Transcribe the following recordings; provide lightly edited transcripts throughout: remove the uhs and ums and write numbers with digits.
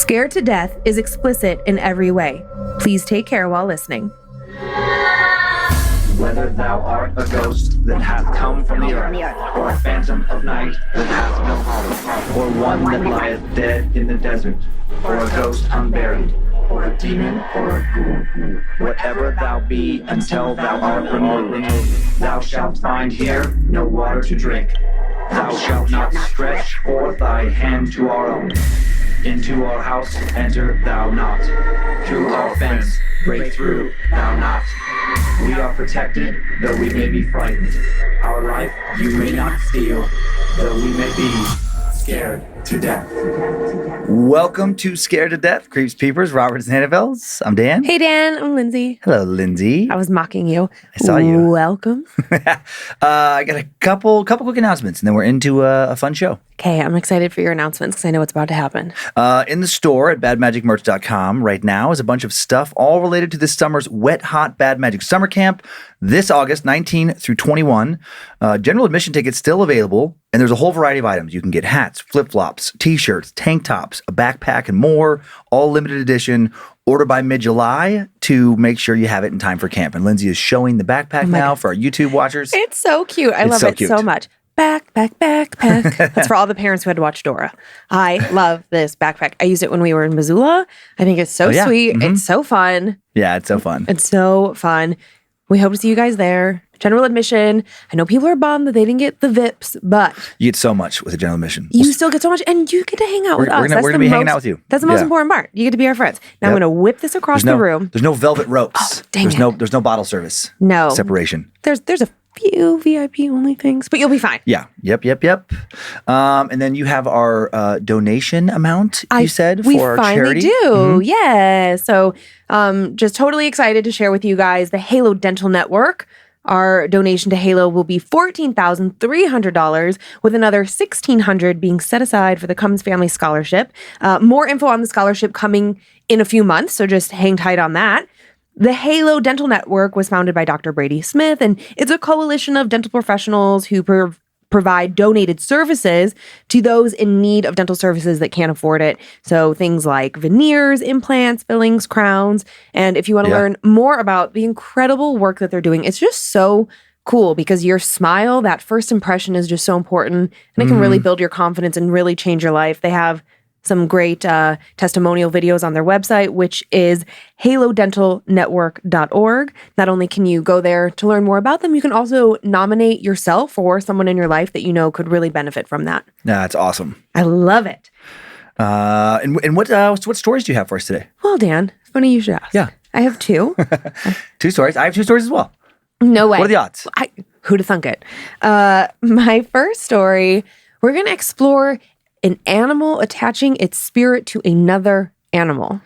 Scared to Death is explicit in every way. Please take care while listening. Whether thou art a ghost that hath come from the earth, or a phantom of night that hath no home, or one that lieth dead in the desert, or a ghost unburied, or a demon, or a ghoul, whatever thou be, until thou art removed, thou shalt find here no water to drink. Thou shalt not stretch forth thy hand to our own. Into our house enter thou not. Through our fence break through thou not. We are protected, though we may be frightened. Our life you may not steal, though we may be scared to death. Welcome to Scared to Death, Creeps, Peepers, Roberts, and Annabelles. I'm Dan. Hey, Dan. I'm Lindsay. Hello, Lindsay. I was mocking you. I saw you. Welcome. I got a couple quick announcements, and then we're into a fun show. Okay, I'm excited for your announcements because I know what's about to happen. In the store at badmagicmerch.com right now is a bunch of stuff all related to this summer's Wet Hot Bad Magic Summer Camp this August 19 through 21. General admission tickets still available, and there's a whole variety of items. You can get hats, flip-flops, t-shirts, tank tops, a backpack, and more, all limited edition. Order by mid-July to make sure you have it in time for camp. And Lindsay is showing the backpack now for our YouTube watchers. It's so cute. I love it so much. Backpack. That's for all the parents who had to watch Dora. I love this backpack. I used it when we were in Missoula. I think it's so sweet. Mm-hmm. It's so fun. Yeah, it's so fun. It's so fun. We hope to see you guys there. General admission. I know people are bummed that they didn't get the VIPs, but you get so much with a general admission. You still get so much, and you get to hang out with us. We're going to be hanging out with you. That's the most important part. You get to be our friends. Now I'm going to whip this across the room. There's no velvet ropes. Oh, dang it. There's no bottle service. No. Separation. There's a few VIP only things, but you'll be fine. Yeah. Yep. And then you have our donation amount, you said, for our charity. We finally do. Yeah. So just totally excited to share with you guys the Halo Dental Network. Our donation to Halo will be $14,300, with another $1,600 being set aside for the Cummins Family Scholarship. More info on the scholarship coming in a few months, so just hang tight on that. The Halo Dental Network was founded by Dr. Brady Smith, and it's a coalition of dental professionals who provide donated services to those in need of dental services that can't afford it. So things like veneers, implants, fillings, crowns. And if you want to learn more about the incredible work that they're doing, it's just so cool because your smile, that first impression is just so important. And it can really build your confidence and really change your life. They have some great testimonial videos on their website, which is halodentalnetwork.org. Not only can you go there to learn more about them, you can also nominate yourself or someone in your life that you know could really benefit from that. That's awesome. I love it. And what stories do you have for us today? Well, Dan, funny you should ask. Yeah. I have two. 2 stories. I have 2 stories as well. No way. What are the odds? Who'd have thunk it? My first story, we're going to explore an animal attaching its spirit to another animal.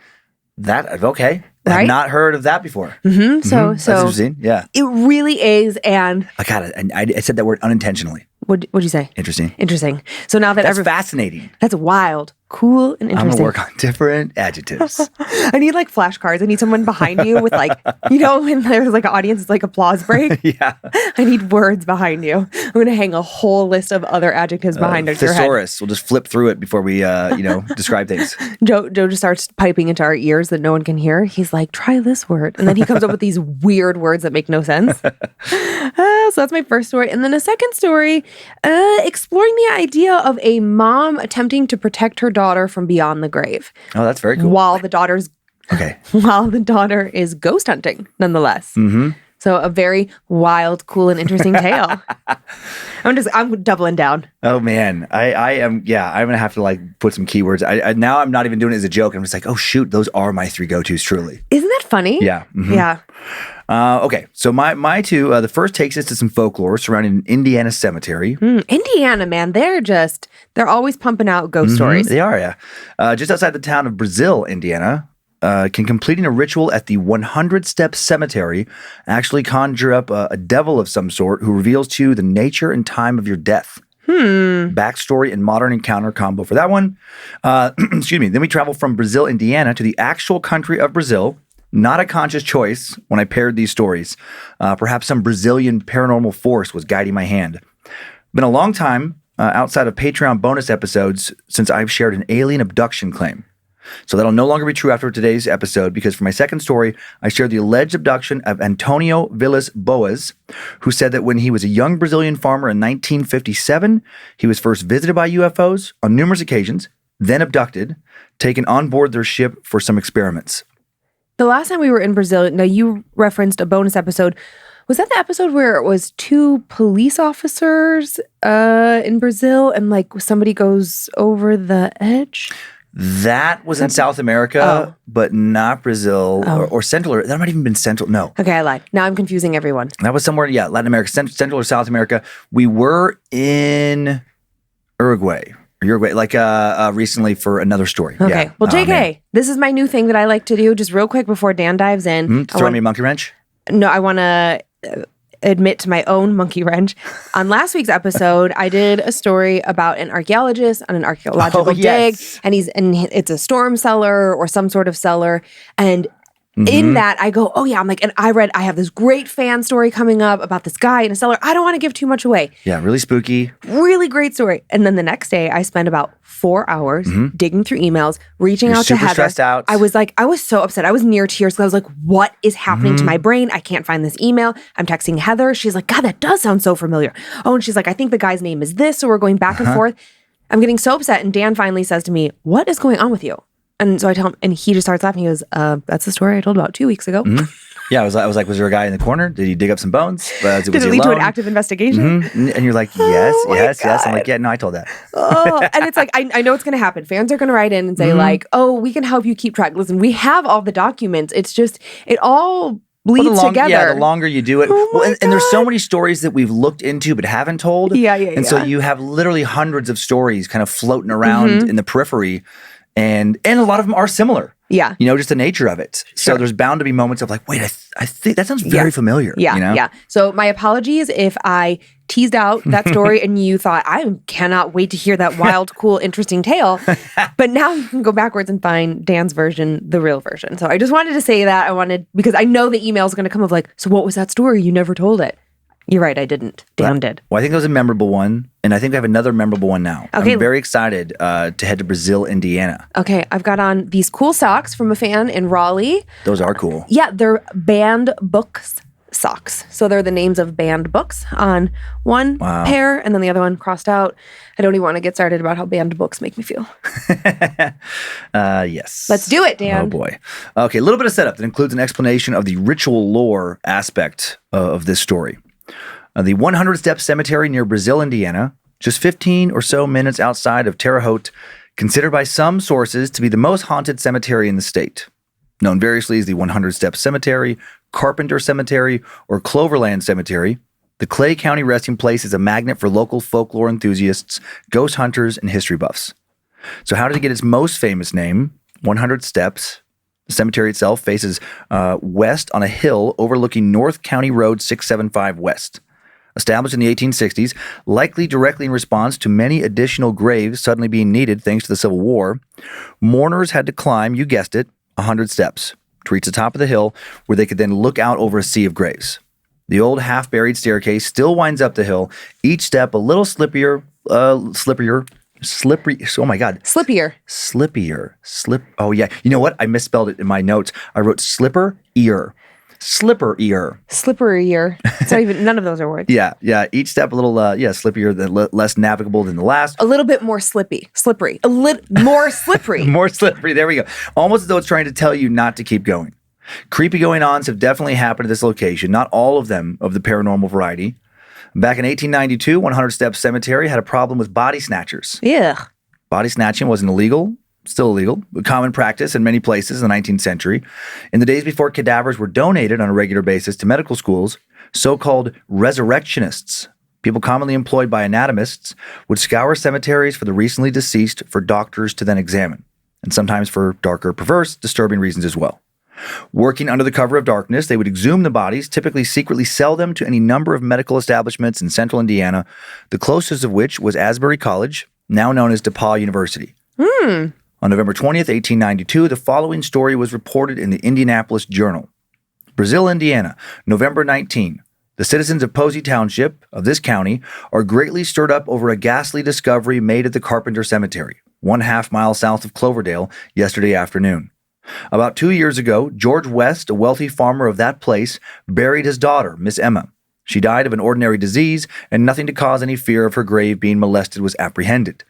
Okay. Right? I've not heard of that before. Mm-hmm. So that's interesting. Yeah. It really is. And I got it. And I said that word unintentionally. What'd you say? Interesting. So now that that's fascinating. That's wild, cool, and interesting. I'm gonna work on different adjectives. I need like flashcards. I need someone behind you with like, when there's like an audience, it's like applause break. Yeah. I need words behind you. I'm gonna hang a whole list of other adjectives behind your head. Thesaurus. We'll just flip through it before we, describe things. Joe just starts piping into our ears that no one can hear. He's like, try this word. And then he comes up with these weird words that make no sense. So that's my first story. And then a second story, exploring the idea of a mom attempting to protect her daughter from beyond the grave. Oh, that's very cool. While the daughter is ghost hunting, nonetheless. Mm-hmm. So a very wild, cool, and interesting tale. I'm doubling down. Oh man, I am. Yeah, I'm gonna have to like put some keywords. I now I'm not even doing it as a joke. I'm just like, oh shoot, those are my 3 go-tos. Truly, isn't that funny? Yeah. Mm-hmm. Yeah. Okay, so my 2. The first takes us to some folklore surrounding an Indiana cemetery. Indiana, man, they're always pumping out ghost stories. They are, yeah. Just outside the town of Brazil, Indiana. Can completing a ritual at the 100-step cemetery actually conjure up a devil of some sort who reveals to you the nature and time of your death. Backstory and modern encounter combo for that one. Excuse me. Then we travel from Brazil, Indiana to the actual country of Brazil. Not a conscious choice when I paired these stories. Perhaps some Brazilian paranormal force was guiding my hand. Been a long time outside of Patreon bonus episodes since I've shared an alien abduction claim. So that'll no longer be true after today's episode, because for my second story, I shared the alleged abduction of Antonio Villas Boas, who said that when he was a young Brazilian farmer in 1957, he was first visited by UFOs on numerous occasions, then abducted, taken on board their ship for some experiments. The last time we were in Brazil, now you referenced a bonus episode. Was that the episode where it was 2 police officers in Brazil and like somebody goes over the edge? That was in South America, but not Brazil or Central. That might even been Central. No. Okay, I lied. Now I'm confusing everyone. That was somewhere, Latin America, Central or South America. We were in Uruguay, like recently for another story. Okay. Yeah. Well, JK, this is my new thing that I like to do. Just real quick before Dan dives in. Throw me a monkey wrench? No, I want to admit to my own monkey wrench. On last week's episode, I did a story about an archaeologist on an archaeological dig, and it's a storm cellar or some sort of cellar, and in that, I go, I'm like, and I have this great fan story coming up about this guy in a cellar. I don't want to give too much away. Yeah, really spooky. Really great story. And then the next day, I spent about 4 hours digging through emails, reaching out to Heather. Stressed out. I was so upset. I was near tears because I was like, what is happening to my brain? I can't find this email. I'm texting Heather. She's like, God, that does sound so familiar. Oh, and she's like, I think the guy's name is this. So we're going back and forth. I'm getting so upset. And Dan finally says to me, what is going on with you? And so I tell him, and he just starts laughing. He goes, that's the story I told about 2 weeks ago. Yeah, I was like, was there a guy in the corner? Did he dig up some bones? Did it lead to an active investigation? And you're like, yes. I'm like, yeah, no, I told that. And it's like, I know it's going to happen. Fans are going to write in and say like, we can help you keep track. Listen, we have all the documents. It's just, it all bleeds together. Yeah, the longer you do it. And there's so many stories that we've looked into but haven't told. And so you have literally hundreds of stories kind of floating around in the periphery. And a lot of them are similar. Yeah. Just the nature of it. So there's bound to be moments of like, wait, I think that sounds very familiar. Yeah. Yeah. So my apologies if I teased out that story and you thought, I cannot wait to hear that wild, cool, interesting tale. But now you can go backwards and find Dan's version, the real version. So I just wanted to say that. Because I know the email is going to come of like, so what was that story? You never told it. You're right, I didn't. Dan did. Well, I think that was a memorable one, and I think we have another memorable one now. Okay. I'm very excited to head to Brazil, Indiana. Okay, I've got on these cool socks from a fan in Raleigh. Those are cool. Yeah, they're banned books socks. So they're the names of banned books on one pair, and then the other one crossed out. I don't even want to get started about how banned books make me feel. Yes. Let's do it, Dan. Oh, boy. Okay, a little bit of setup that includes an explanation of the ritual lore aspect of this story. The 100-step cemetery near Brazil, Indiana, just 15 or so minutes outside of Terre Haute, considered by some sources to be the most haunted cemetery in the state. Known variously as the 100-step cemetery, Carpenter Cemetery, or Cloverland Cemetery, the Clay County resting place is a magnet for local folklore enthusiasts, ghost hunters, and history buffs. So how did it get its most famous name? 100 Steps. The cemetery itself faces west on a hill overlooking North County Road 675 West. Established in the 1860s, likely directly in response to many additional graves suddenly being needed thanks to the Civil War, mourners had to climb, you guessed it, 100 steps to reach the top of the hill where they could then look out over a sea of graves. The old half-buried staircase still winds up the hill, each step a little slippier. Oh, yeah. You know what? I misspelled it in my notes. I wrote slipper ear. Slipper-ear. Slippery-ear. It's not even, none of those are words. Yeah. Each step a little, slippier, less navigable than the last. A little bit more slippery. A little more slippery. More slippery. There we go. Almost as though it's trying to tell you not to keep going. Creepy going-ons have definitely happened at this location, not all of them of the paranormal variety. Back in 1892, 100 Step Cemetery had a problem with body snatchers. Yeah. Body snatching wasn't illegal. Still illegal, a common practice in many places in the 19th century. In the days before cadavers were donated on a regular basis to medical schools, so-called resurrectionists, people commonly employed by anatomists, would scour cemeteries for the recently deceased for doctors to then examine, and sometimes for darker, perverse, disturbing reasons as well. Working under the cover of darkness, they would exhume the bodies, typically secretly sell them to any number of medical establishments in central Indiana, the closest of which was Asbury College, now known as DePaul University. On November 20th, 1892, the following story was reported in the Indianapolis Journal. Brazil, Indiana, November 19. The citizens of Posey Township of this county are greatly stirred up over a ghastly discovery made at the Carpenter Cemetery. 1/2 mile south of Cloverdale, yesterday afternoon. About 2 years ago, George West, a wealthy farmer of that place, buried his daughter, Miss Emma. She died of an ordinary disease, and nothing to cause any fear of her grave being molested was apprehended.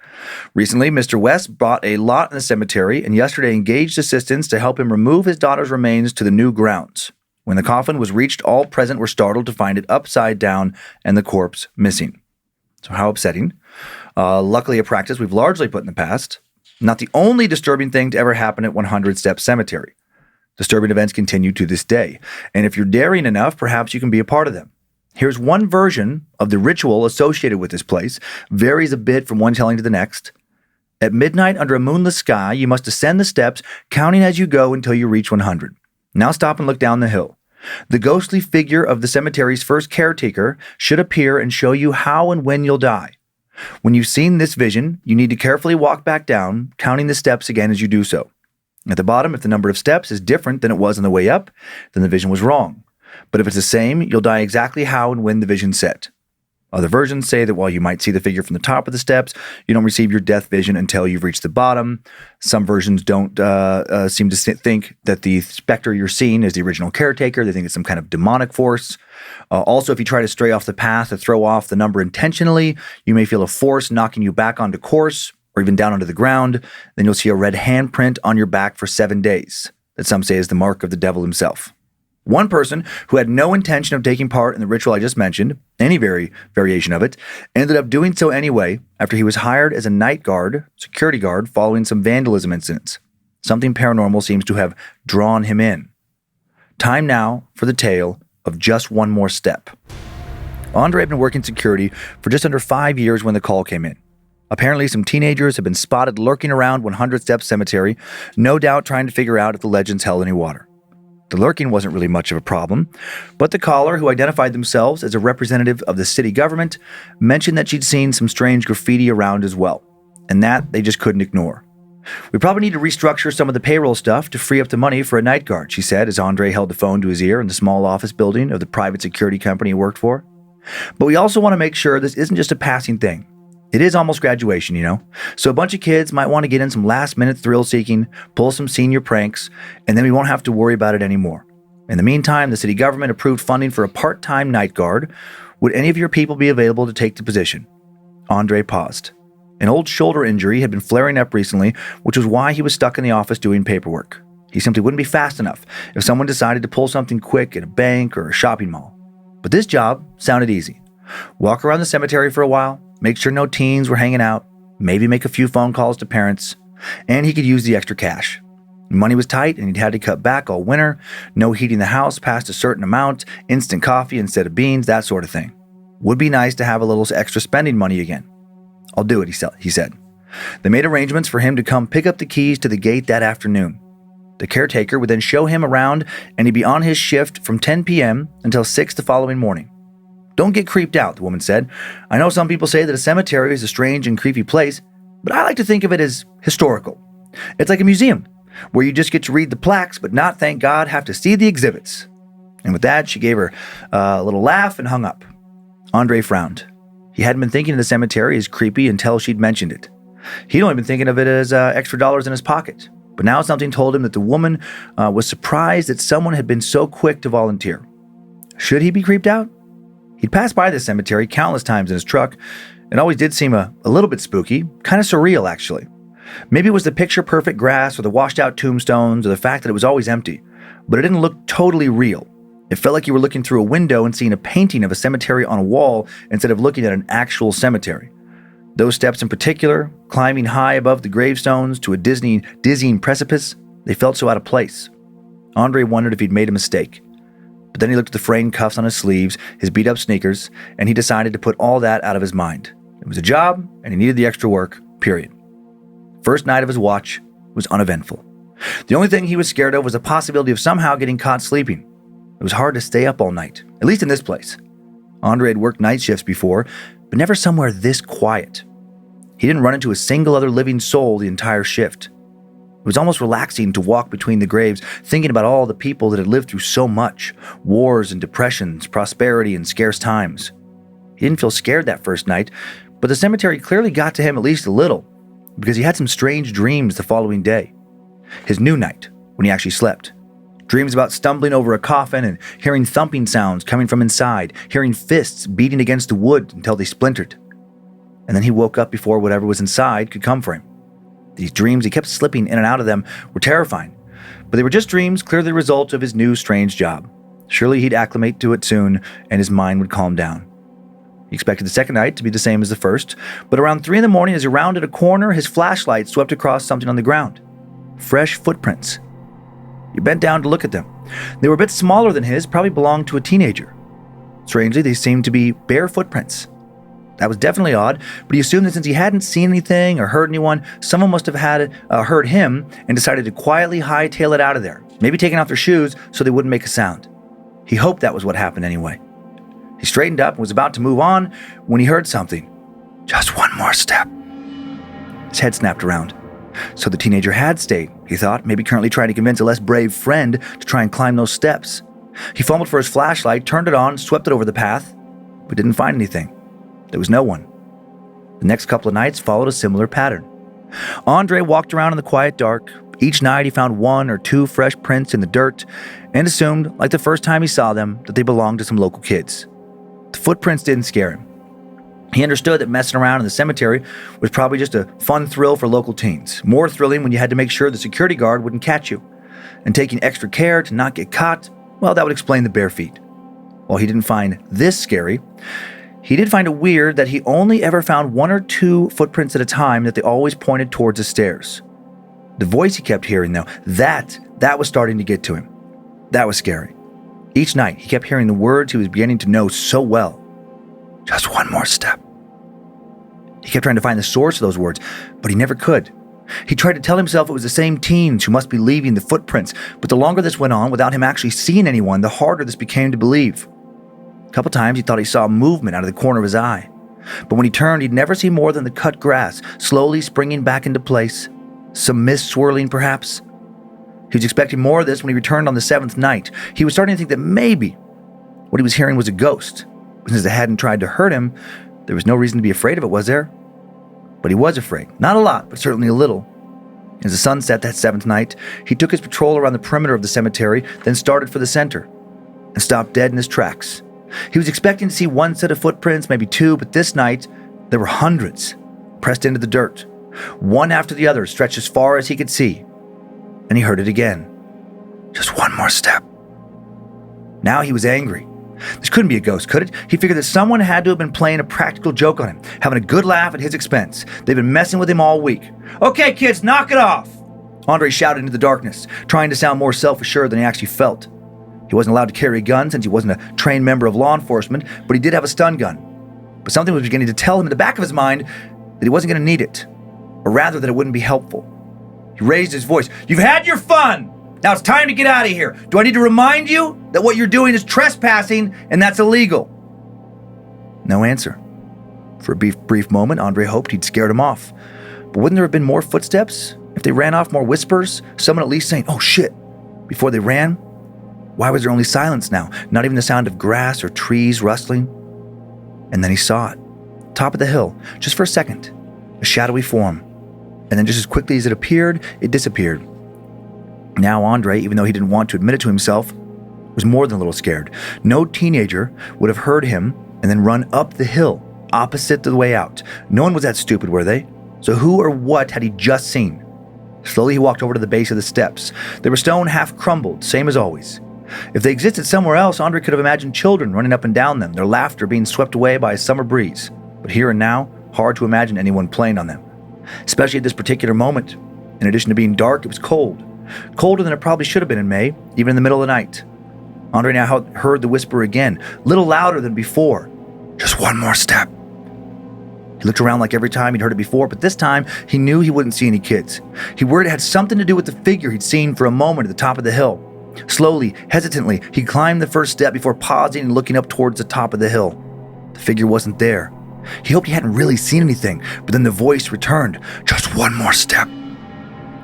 Recently, Mr. West bought a lot in the cemetery and yesterday engaged assistants to help him remove his daughter's remains to the new grounds. When the coffin was reached, all present were startled to find it upside down and the corpse missing. So how upsetting. Luckily, a practice we've largely put in the past. Not the only disturbing thing to ever happen at 100 Step Cemetery. Disturbing events continue to this day, and if you're daring enough, perhaps you can be a part of them. Here's one version of the ritual associated with this place, varies a bit from one telling to the next. At midnight under a moonless sky, you must ascend the steps, counting as you go until you reach 100. Now stop and look down the hill. The ghostly figure of the cemetery's first caretaker should appear and show you how and when you'll die. When you've seen this vision, you need to carefully walk back down, counting the steps again as you do so. At the bottom, if the number of steps is different than it was on the way up, then the vision was wrong. But if it's the same, you'll die exactly how and when the vision said. Other versions say that while you might see the figure from the top of the steps, you don't receive your death vision until you've reached the bottom. Some versions don't seem to think that the specter you're seeing is the original caretaker. They think it's some kind of demonic force. Also, if you try to stray off the path or throw off the number intentionally, you may feel a force knocking you back onto course or even down onto the ground. Then you'll see a red handprint on your back for 7 days that some say is the mark of the devil himself. One person who had no intention of taking part in the ritual I just mentioned, any variation of it, ended up doing so anyway after he was hired as a night guard, security guard, following some vandalism incidents. Something paranormal seems to have drawn him in. Time now for the tale of just one more step. Andre had been working security for just under 5 years when the call came in. Apparently, some teenagers had been spotted lurking around 100 Step Cemetery, no doubt trying to figure out if the legends held any water. The lurking wasn't really much of a problem, but the caller, who identified themselves as a representative of the city government, mentioned that she'd seen some strange graffiti around as well, and that they just couldn't ignore. We probably need to restructure some of the payroll stuff to free up the money for a night guard, she said as Andre held the phone to his ear in the small office building of the private security company he worked for. But we also want to make sure this isn't just a passing thing. It is almost graduation, you know? So a bunch of kids might want to get in some last-minute thrill-seeking, pull some senior pranks, and then we won't have to worry about it anymore. In the meantime, the city government approved funding for a part-time night guard. Would any of your people be available to take the position? Andre paused. An old shoulder injury had been flaring up recently, which was why he was stuck in the office doing paperwork. He simply wouldn't be fast enough if someone decided to pull something quick at a bank or a shopping mall. But this job sounded easy. Walk around the cemetery for a while, make sure no teens were hanging out, maybe make a few phone calls to parents, and he could use the extra cash. Money was tight and he'd had to cut back all winter, no heating the house past a certain amount, instant coffee instead of beans, that sort of thing. Would be nice to have a little extra spending money again. I'll do it, he said. They made arrangements for him to come pick up the keys to the gate that afternoon. The caretaker would then show him around and he'd be on his shift from 10 p.m. until 6 the following morning. Don't get creeped out, the woman said. I know some people say that a cemetery is a strange and creepy place, but I like to think of it as historical. It's like a museum, where you just get to read the plaques, but not, thank God, have to see the exhibits. And with that, she gave her a little laugh and hung up. Andre frowned. He hadn't been thinking of the cemetery as creepy until she'd mentioned it. He'd only been thinking of it as extra dollars in his pocket. But now something told him that the woman was surprised that someone had been so quick to volunteer. Should he be creeped out? He'd passed by the cemetery countless times in his truck. It always did seem a little bit spooky, kind of surreal actually. Maybe it was the picture-perfect grass or the washed-out tombstones or the fact that it was always empty, but it didn't look totally real. It felt like you were looking through a window and seeing a painting of a cemetery on a wall instead of looking at an actual cemetery. Those steps in particular, climbing high above the gravestones to a dizzying precipice, they felt so out of place. Andre wondered if he'd made a mistake. But then he looked at the frayed cuffs on his sleeves, his beat-up sneakers, and he decided to put all that out of his mind. It was a job, and he needed the extra work, period. First night of his watch was uneventful. The only thing he was scared of was the possibility of somehow getting caught sleeping. It was hard to stay up all night, at least in this place. Andre had worked night shifts before, but never somewhere this quiet. He didn't run into a single other living soul the entire shift. It was almost relaxing to walk between the graves, thinking about all the people that had lived through so much, wars and depressions, prosperity and scarce times. He didn't feel scared that first night, but the cemetery clearly got to him at least a little. because he had some strange dreams the following day. His new night, when he actually slept. Dreams about stumbling over a coffin and hearing thumping sounds coming from inside, hearing fists beating against the wood until they splintered. And then he woke up before whatever was inside could come for him. These dreams, he kept slipping in and out of them, were terrifying. But they were just dreams, clearly the result of his new strange job. Surely he'd acclimate to it soon, and his mind would calm down. He expected the second night to be the same as the first, but around 3 a.m, as he rounded a corner, his flashlight swept across something on the ground. Fresh footprints. He bent down to look at them. They were a bit smaller than his, probably belonged to a teenager. Strangely, they seemed to be bare footprints. That was definitely odd, but he assumed that since he hadn't seen anything or heard anyone, someone must have heard him and decided to quietly hightail it out of there, maybe taking off their shoes so they wouldn't make a sound. He hoped that was what happened anyway. He straightened up and was about to move on when he heard something. Just one more step. His head snapped around. So the teenager had stayed, he thought, maybe currently trying to convince a less brave friend to try and climb those steps. He fumbled for his flashlight, turned it on, swept it over the path, but didn't find anything. There was no one. The next couple of nights followed a similar pattern. Andre walked around in the quiet dark. Each night he found 1 or 2 fresh prints in the dirt and assumed, like the first time he saw them, that they belonged to some local kids. The footprints didn't scare him. He understood that messing around in the cemetery was probably just a fun thrill for local teens. More thrilling when you had to make sure the security guard wouldn't catch you. And taking extra care to not get caught, well, that would explain the bare feet. While he didn't find this scary, he did find it weird that he only ever found 1 or 2 footprints at a time, that they always pointed towards the stairs. The voice he kept hearing, though, that was starting to get to him. That was scary. Each night, he kept hearing the words he was beginning to know so well. Just one more step. He kept trying to find the source of those words, but he never could. He tried to tell himself it was the same teens who must be leaving the footprints, but the longer this went on without him actually seeing anyone, the harder this became to believe. A couple times he thought he saw movement out of the corner of his eye, but when he turned, he'd never see more than the cut grass slowly springing back into place, some mist swirling perhaps. He was expecting more of this when he returned on the 7th night. He was starting to think that maybe what he was hearing was a ghost. Since it hadn't tried to hurt him, there was no reason to be afraid of it, was there? But he was afraid. Not a lot, but certainly a little. As the sun set that 7th night, he took his patrol around the perimeter of the cemetery, then started for the center, and stopped dead in his tracks. He was expecting to see 1 set of footprints, maybe 2, but this night, there were hundreds, pressed into the dirt. One after the other, stretched as far as he could see. And he heard it again. Just one more step. Now he was angry. This couldn't be a ghost, could it? He figured that someone had to have been playing a practical joke on him, having a good laugh at his expense. They've been messing with him all week. Okay, kids, knock it off! Andre shouted into the darkness, trying to sound more self-assured than he actually felt. He wasn't allowed to carry a gun since he wasn't a trained member of law enforcement, but he did have a stun gun. But something was beginning to tell him in the back of his mind that he wasn't going to need it, or rather that it wouldn't be helpful. He raised his voice. You've had your fun! Now it's time to get out of here. Do I need to remind you that what you're doing is trespassing and that's illegal? No answer. For a brief moment, Andre hoped he'd scared him off. But wouldn't there have been more footsteps? If they ran off, more whispers? Someone at least saying, oh shit, before they ran? Why was there only silence now? Not even the sound of grass or trees rustling? And then he saw it. Top of the hill, just for a second. A shadowy form. And then just as quickly as it appeared, it disappeared. Now Andre, even though he didn't want to admit it to himself, was more than a little scared. No teenager would have heard him and then run up the hill, opposite the way out. No one was that stupid, were they? So who or what had he just seen? Slowly he walked over to the base of the steps. They were stone half crumbled, same as always. If they existed somewhere else, Andre could have imagined children running up and down them, their laughter being swept away by a summer breeze. But here and now, hard to imagine anyone playing on them. Especially at this particular moment. In addition to being dark, it was cold. Colder than it probably should have been in May, even in the middle of the night. Andre now heard the whisper again, little louder than before. Just one more step. He looked around like every time he'd heard it before, but this time he knew he wouldn't see any kids. He worried it had something to do with the figure he'd seen for a moment at the top of the hill. Slowly, hesitantly, he climbed the first step before pausing and looking up towards the top of the hill. The figure wasn't there. He hoped he hadn't really seen anything, but then the voice returned. Just one more step.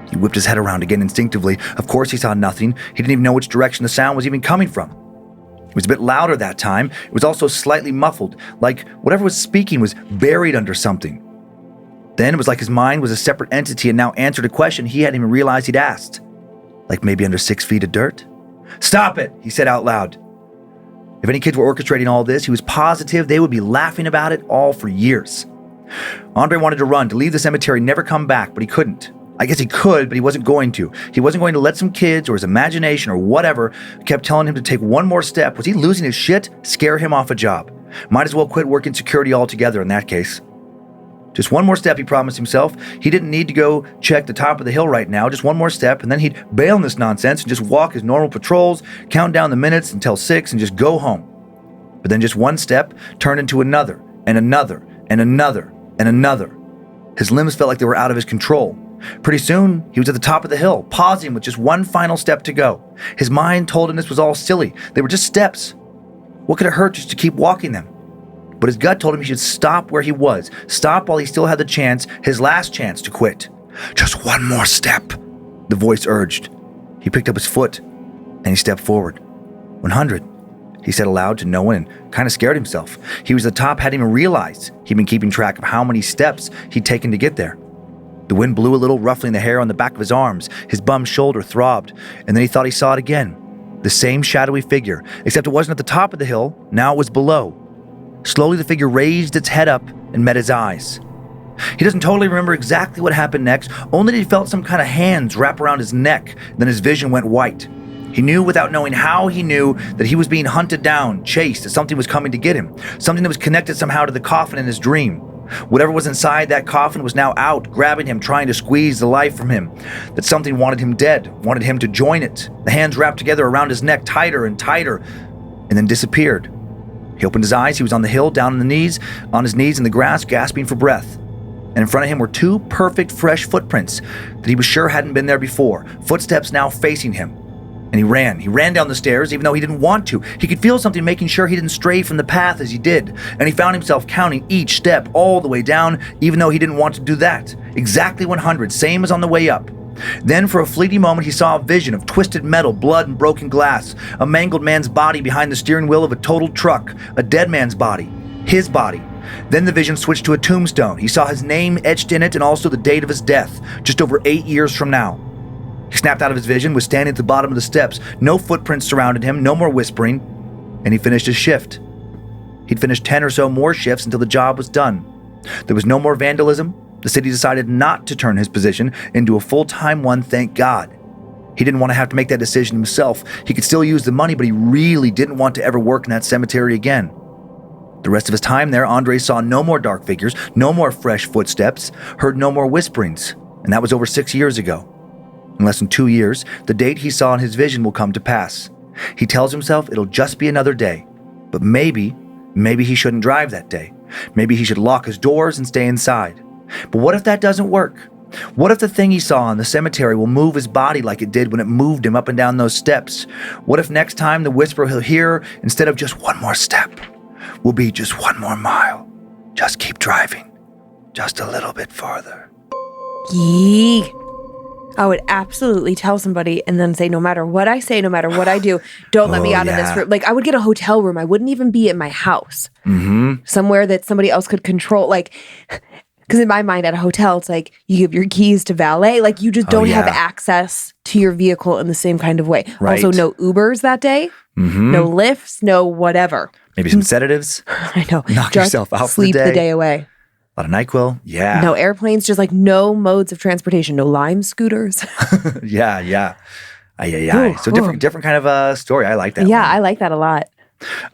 He whipped his head around again instinctively. Of course he saw nothing. He didn't even know which direction the sound was even coming from. It was a bit louder that time. It was also slightly muffled, like whatever was speaking was buried under something. Then it was like his mind was a separate entity and now answered a question he hadn't even realized he'd asked. Like maybe under 6 feet of dirt? "Stop it," he said out loud. If any kids were orchestrating all this, he was positive they would be laughing about it all for years. Andre wanted to run, to leave the cemetery, never come back, but he couldn't. I guess he could, but he wasn't going to. He wasn't going to let some kids or his imagination or whatever kept telling him to take one more step. Was he losing his shit? Scare him off a job. Might as well quit working security altogether in that case. Just one more step, he promised himself. He didn't need to go check the top of the hill right now. Just one more step, and then he'd bail on this nonsense and just walk his normal patrols, count down the minutes until 6, and just go home. But then just one step turned into another, and another, and another, and another. His limbs felt like they were out of his control. Pretty soon, he was at the top of the hill, pausing with just one final step to go. His mind told him this was all silly. They were just steps. What could it hurt just to keep walking them? But his gut told him he should stop where he was. Stop while he still had the chance, his last chance to quit. "Just one more step," the voice urged. He picked up his foot, and he stepped forward. 100, he said aloud to no one and kind of scared himself. He was at the top, hadn't even realized he'd been keeping track of how many steps he'd taken to get there. The wind blew a little, ruffling the hair on the back of his arms. His bum shoulder throbbed, and then he thought he saw it again. The same shadowy figure, except it wasn't at the top of the hill, now it was below. Slowly the figure raised its head up and met his eyes. He doesn't totally remember exactly what happened next, only that he felt some kind of hands wrap around his neck, then his vision went white. He knew without knowing how he knew that he was being hunted down, chased, that something was coming to get him, something that was connected somehow to the coffin in his dream. Whatever was inside that coffin was now out, grabbing him, trying to squeeze the life from him. That something wanted him dead, wanted him to join it. The hands wrapped together around his neck, tighter and tighter, and then disappeared. He opened his eyes. He was on the hill, down on his knees in the grass, gasping for breath. And in front of him were 2 perfect, fresh footprints that he was sure hadn't been there before. Footsteps now facing him. And he ran. He ran down the stairs, even though he didn't want to. He could feel something making sure he didn't stray from the path as he did. And he found himself counting each step all the way down, even though he didn't want to do that. Exactly 100, same as on the way up. Then for a fleeting moment he saw a vision of twisted metal, blood, and broken glass. A mangled man's body behind the steering wheel of a totaled truck. A dead man's body. His body. Then the vision switched to a tombstone. He saw his name etched in it and also the date of his death, just over 8 years from now. He snapped out of his vision, was standing at the bottom of the steps. No footprints surrounded him, no more whispering, and he finished his shift. He'd finished 10 or so more shifts until the job was done. There was no more vandalism. The city decided not to turn his position into a full-time one, thank God. He didn't want to have to make that decision himself. He could still use the money, but he really didn't want to ever work in that cemetery again. The rest of his time there, Andre saw no more dark figures, no more fresh footsteps, heard no more whisperings, and that was over 6 years ago. In less than 2 years, the date he saw in his vision will come to pass. He tells himself it'll just be another day, but maybe he shouldn't drive that day. Maybe he should lock his doors and stay inside. But what if that doesn't work? What if the thing he saw in the cemetery will move his body like it did when it moved him up and down those steps? What if next time the whisper he'll hear, instead of just one more step, will be just one more mile? Just keep driving, just a little bit farther. Yee. I would absolutely tell somebody and then say, no matter what I say, no matter what I do, don't let me out of this room. Like, I would get a hotel room. I wouldn't even be at my house. Mm-hmm. Somewhere that somebody else could control. Like, because in my mind at a hotel, it's like you give your keys to valet. Like, you just don't have access to your vehicle in the same kind of way. Right. Also, no Ubers that day. Mm-hmm. No lifts, no whatever. Maybe some sedatives. I know. Knock just yourself out sleep for the day. the day away. A lot of NyQuil. Yeah. No airplanes, just like no modes of transportation. No Lime scooters. Yeah. So different kind of story. I like that. Yeah, one. I like that a lot.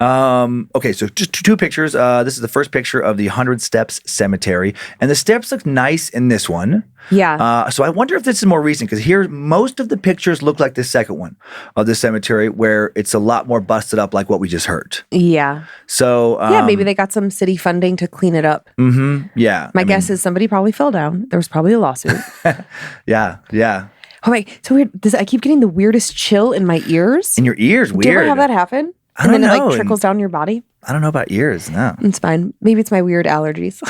Okay, so just 2 pictures. This is the first picture of the 100 Steps Cemetery. And the steps look nice in this one. Yeah. So I wonder if this is more recent, because here, most of the pictures look like the second one of the cemetery, where it's a lot more busted up like what we just heard. Yeah. So yeah, maybe they got some city funding to clean it up. Mm-hmm. Yeah. My guess is somebody probably fell down. There was probably a lawsuit. Yeah. Oh my, so weird. I keep getting the weirdest chill in my ears. In your ears? Weird. Do you ever have that happen? I don't know. And then it like trickles down your body? I don't know about ears, no. It's fine. Maybe it's my weird allergies.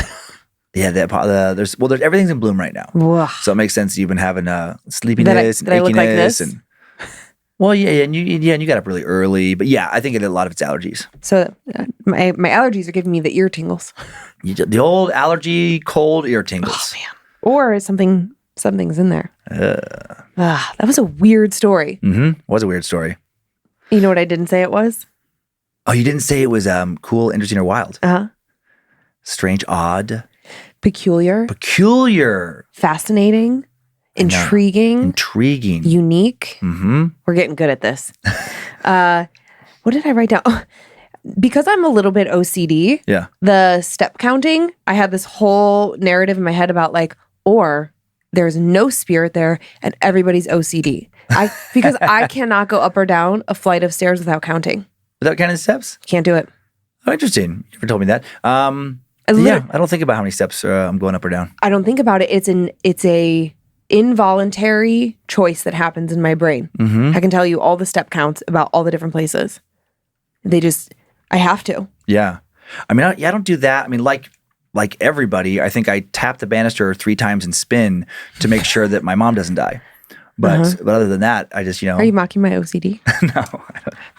Yeah, there's everything's in bloom right now. Ugh. So it makes sense you've been having sleepiness and I look achiness. like this? Well, yeah, and you got up really early, but yeah, I think a lot of it's allergies. So my allergies are giving me the ear tingles. The old allergy, cold ear tingles. Oh man. Or something's in there. That was a weird story. Was a weird story. You know what I didn't say it was? Oh, you didn't say it was cool, interesting, or wild. Strange, odd, peculiar, intriguing, fascinating, intriguing, unique. We're getting good at this. What did I write down? Oh, because I'm a little bit OCD. Yeah. The step counting, I had this whole narrative in my head about like, or there's no spirit there and everybody's OCD. Because I cannot go up or down a flight of stairs without counting. Without counting steps? Can't do it. Oh, interesting. You never told me that. Yeah, I don't think about how many steps I'm going up or down. I don't think about it. It's a involuntary choice that happens in my brain. I can tell you all the step counts about all the different places. I have to. Yeah. I mean, I don't do that. I mean, like everybody, I think I tap the banister 3 times and spin to make sure that my mom doesn't die. But other than that, I just, Are you mocking my OCD? No.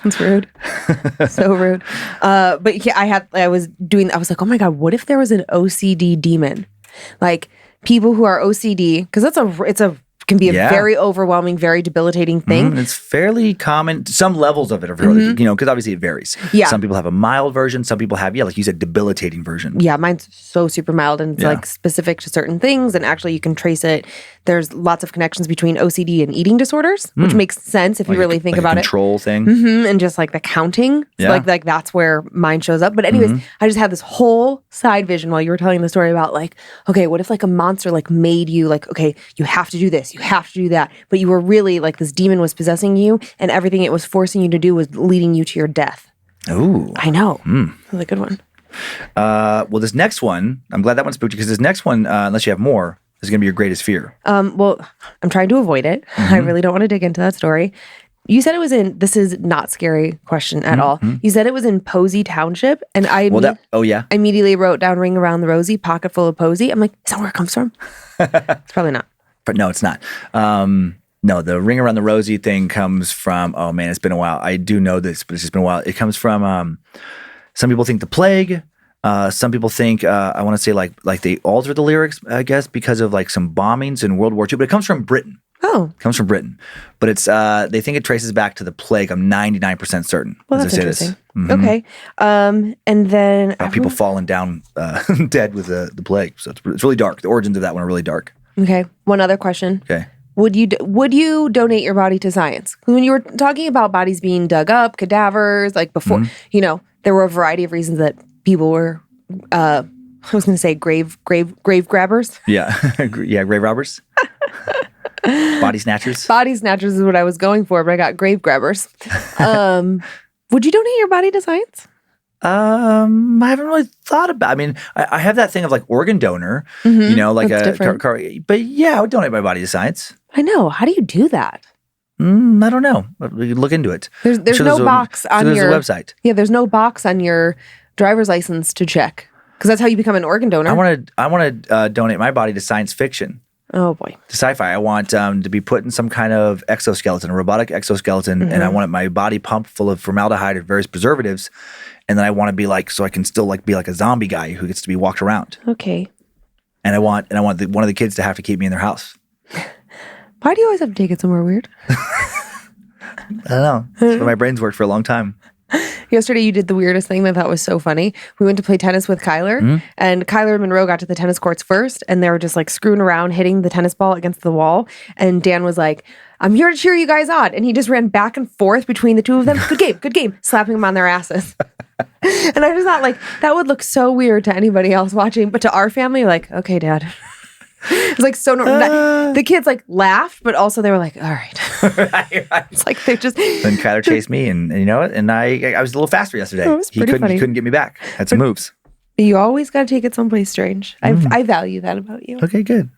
That's rude. So rude. But yeah, I was like, oh my God, what if there was an OCD demon? Like people who are OCD, because can be a very overwhelming, very debilitating thing. It's fairly common. Some levels of it are really, because obviously it varies. Yeah. Some people have a mild version. Some people have, like you said, debilitating version. Yeah, mine's so super mild and it's like specific to certain things. And actually you can trace it. There's lots of connections between OCD and eating disorders, which makes sense if you really think about it. Control thing. And just like the counting. So like that's where mine shows up. But anyways, I just had this whole side vision while you were telling the story about like, okay, what if like a monster like made you like, okay, you have to do this, you have to do that. But you were really like this demon was possessing you and everything it was forcing you to do was leading you to your death. Ooh. I know. That was a good one. Well, this next one, I'm glad that one spooked you because this next one, unless you have more, is going to be your greatest fear. Well, I'm trying to avoid it. I really don't want to dig into that story. You said it was this is not scary question at all. You said it was in Posey Township and I immediately wrote down Ring Around the Rosie, pocket full of Posey. I'm like, is that where it comes from? It's probably not. But no, it's not. No, the Ring Around the Rosie thing comes from, oh man, it's been a while. I do know this, but it's just been a while. It comes from, some people think the plague. Some people think, I want to say like they altered the lyrics, I guess, because of like some bombings in World War II, but it comes from Britain. Oh. It comes from Britain. But it's, they think it traces back to the plague. I'm 99% certain. Well, that's interesting. Okay. And then. People falling down dead with the plague. So it's really dark. The origins of that one are really dark. Okay. One other question. Okay. Would you donate your body to science? When you were talking about bodies being dug up, cadavers, like before, there were a variety of reasons that people were, I was going to say grave grabbers. Yeah. Yeah. Grave robbers. Body snatchers. Body snatchers is what I was going for, but I got grave grabbers. Would you donate your body to science? I haven't really thought about. I mean, I have that thing of like organ donor, like that's but yeah, I would donate my body to science. I know. How do you do that? I don't know. We could look into it. There's no box on your website. Yeah, there's no box on your driver's license to check because that's how you become an organ donor. I want to donate my body to science fiction. Oh boy. To sci-fi. I want to be put in some kind of exoskeleton, a robotic exoskeleton, and I want my body pumped full of formaldehyde and various preservatives. And then I want to be like, so I can still like be like a zombie guy who gets to be walked around. Okay. And I want one of the kids to have to keep me in their house. Why do you always have to take it somewhere weird? I don't know. That's where my brain's worked for a long time. Yesterday, you did the weirdest thing that I thought was so funny. We went to play tennis with Kyler, and Kyler and Monroe got to the tennis courts first, and they were just like screwing around, hitting the tennis ball against the wall. And Dan was like, I'm here to cheer you guys on. And he just ran back and forth between the two of them. Good game, slapping them on their asses. And I just thought, like, that would look so weird to anybody else watching, but to our family, like, okay, Dad. It's like so normal. The kids like laughed, but also they were like, all right. Right. It's like they're just. Then Kyler chased me, and you know what? And I was a little faster yesterday. It was pretty funny. He couldn't get me back. Had some moves. You always got to take it someplace strange. I value that about you. Okay, good.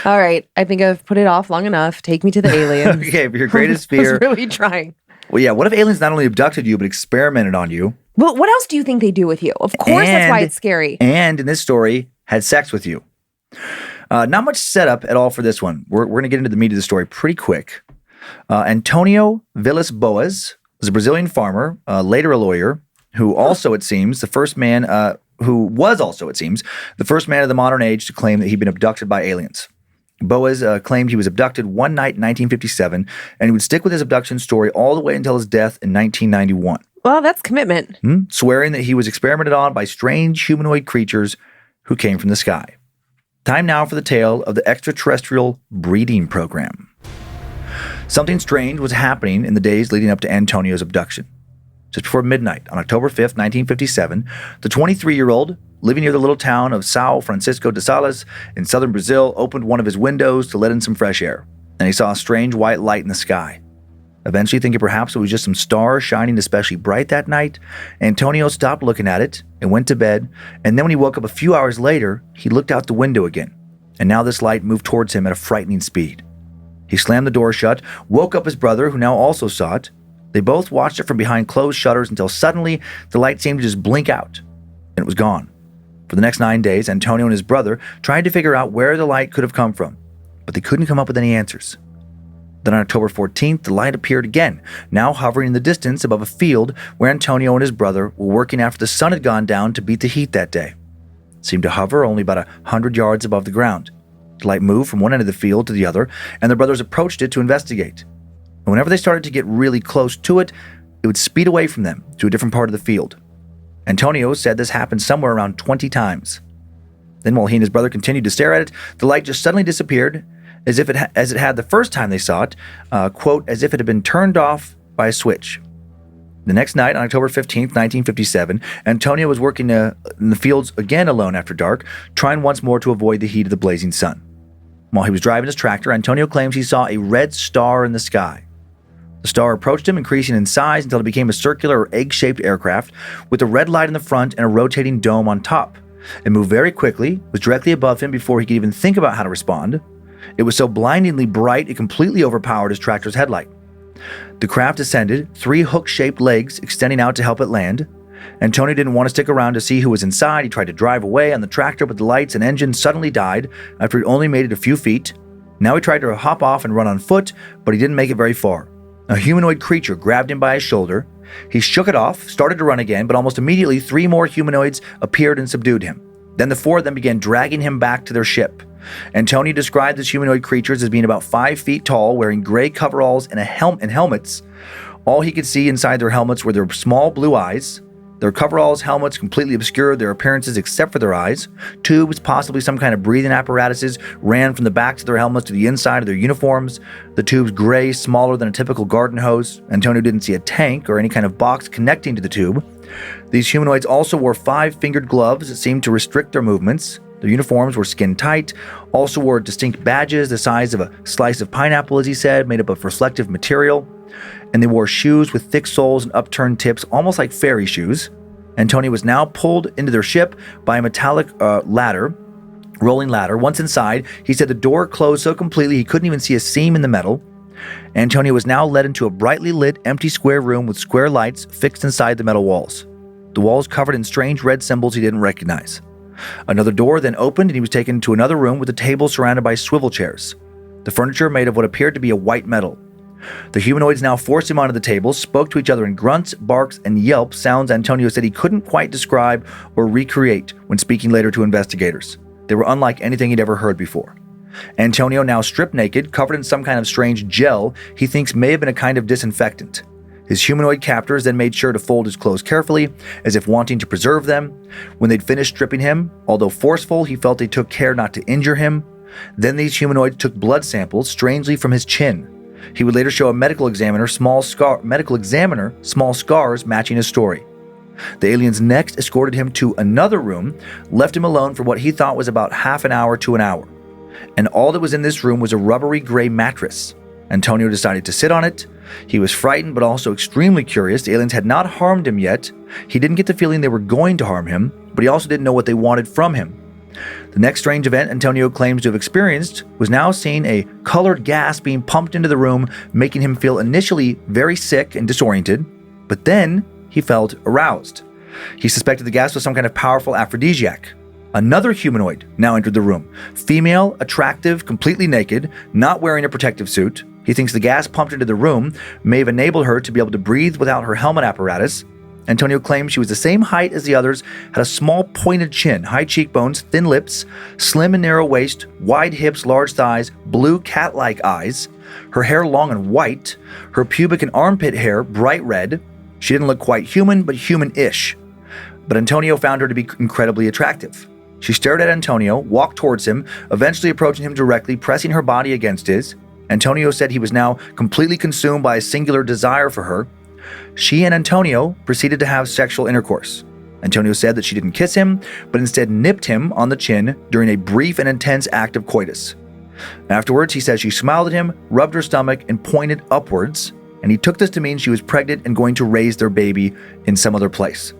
All right. I think I've put it off long enough. Take me to the aliens. Okay, but your greatest fear. I was really trying. Well, yeah. What if aliens not only abducted you, but experimented on you? Well, what else do you think they do with you? Of course, that's why it's scary. And in this story, had sex with you. Not much setup at all for this one. We're going to get into the meat of the story pretty quick. Antonio Villas Boas was a Brazilian farmer, later a lawyer, who also, it seems, the first man of the modern age to claim that he'd been abducted by aliens. Boas claimed he was abducted one night in 1957, and he would stick with his abduction story all the way until his death in 1991. Well, that's commitment. Swearing that he was experimented on by strange humanoid creatures who came from the sky. Time now for the tale of the extraterrestrial breeding program. Something strange was happening in the days leading up to Antonio's abduction. Just before midnight on October 5th, 1957, the 23-year-old, living near the little town of São Francisco de Sales in southern Brazil, opened one of his windows to let in some fresh air, and he saw a strange white light in the sky. Eventually thinking perhaps it was just some stars shining especially bright that night, Antonio stopped looking at it and went to bed, and then when he woke up a few hours later, he looked out the window again, and now this light moved towards him at a frightening speed. He slammed the door shut, woke up his brother, who now also saw it. They both watched it from behind closed shutters until suddenly the light seemed to just blink out, and it was gone. For the next 9 days, Antonio and his brother tried to figure out where the light could have come from, but they couldn't come up with any answers. Then on October 14th, the light appeared again, now hovering in the distance above a field where Antonio and his brother were working after the sun had gone down to beat the heat that day. It seemed to hover only about 100 yards above the ground. The light moved from one end of the field to the other, and the brothers approached it to investigate. And whenever they started to get really close to it, it would speed away from them to a different part of the field. Antonio said this happened somewhere around 20 times. Then while he and his brother continued to stare at it, the light just suddenly disappeared, as it had the first time they saw it, quote, as if it had been turned off by a switch. The next night, on October 15th, 1957, Antonio was working in the fields again alone after dark, trying once more to avoid the heat of the blazing sun. While he was driving his tractor, Antonio claims he saw a red star in the sky. The star approached him, increasing in size until it became a circular or egg-shaped aircraft with a red light in the front and a rotating dome on top. It moved very quickly, was directly above him before he could even think about how to respond. It was so blindingly bright it completely overpowered his tractor's headlight. The craft descended, 3 hook-shaped legs extending out to help it land. Antonio didn't want to stick around to see who was inside. He tried to drive away on the tractor, but the lights and engine suddenly died after he only made it a few feet. Now he tried to hop off and run on foot, but he didn't make it very far. A humanoid creature grabbed him by his shoulder. He shook it off, started to run again, but almost immediately 3 more humanoids appeared and subdued him. Then the 4 of them began dragging him back to their ship. Antonio described these humanoid creatures as being about 5 feet tall, wearing gray coveralls and helmets. All he could see inside their helmets were their small blue eyes. Their coveralls, helmets completely obscured their appearances except for their eyes. Tubes, possibly some kind of breathing apparatuses, ran from the backs of their helmets to the inside of their uniforms. The tubes gray, smaller than a typical garden hose. Antonio didn't see a tank or any kind of box connecting to the tube. These humanoids also wore 5-fingered gloves that seemed to restrict their movements. Their uniforms were skin tight, also wore distinct badges the size of a slice of pineapple, as he said, made up of reflective material. And they wore shoes with thick soles and upturned tips, almost like fairy shoes. Antonio was now pulled into their ship by a metallic rolling ladder. Once inside, he said the door closed so completely he couldn't even see a seam in the metal. Antonio was now led into a brightly lit, empty square room with square lights fixed inside the metal walls. The walls covered in strange red symbols he didn't recognize. Another door then opened and he was taken to another room with a table surrounded by swivel chairs. The furniture made of what appeared to be a white metal. The humanoids now forced him onto the table, spoke to each other in grunts, barks, and yelps, sounds Antonio said he couldn't quite describe or recreate when speaking later to investigators. They were unlike anything he'd ever heard before. Antonio, now stripped naked, covered in some kind of strange gel he thinks may have been a kind of disinfectant. His humanoid captors then made sure to fold his clothes carefully, as if wanting to preserve them. When they'd finished stripping him, although forceful, he felt they took care not to injure him. Then these humanoids took blood samples, strangely from his chin. He would later show a medical examiner small scars matching his story. The aliens next escorted him to another room, left him alone for what he thought was about half an hour to an hour. And all that was in this room was a rubbery gray mattress. Antonio decided to sit on it. He was frightened, but also extremely curious. The aliens had not harmed him yet. He didn't get the feeling they were going to harm him, but he also didn't know what they wanted from him. The next strange event Antonio claims to have experienced was now seeing a colored gas being pumped into the room, making him feel initially very sick and disoriented, but then he felt aroused. He suspected the gas was some kind of powerful aphrodisiac. Another humanoid now entered the room. Female, attractive, completely naked, not wearing a protective suit. He He thinks the gas pumped into the room may have enabled her to be able to breathe without her helmet apparatus. Antonio claims she was the same height as the others, had a small pointed chin, high cheekbones, thin lips, slim and narrow waist, wide hips, large thighs, blue cat-like eyes, her hair long and white, her pubic and armpit hair bright red. She didn't look quite human, but human-ish. But Antonio found her to be incredibly attractive. She stared at Antonio, walked towards him, eventually approaching him directly, pressing her body against his. Antonio said he was now completely consumed by a singular desire for her. She and Antonio proceeded to have sexual intercourse. Antonio said that she didn't kiss him, but instead nipped him on the chin during a brief and intense act of coitus. Afterwards, he says she smiled at him, rubbed her stomach, and pointed upwards, and he took this to mean she was pregnant and going to raise their baby in some other place.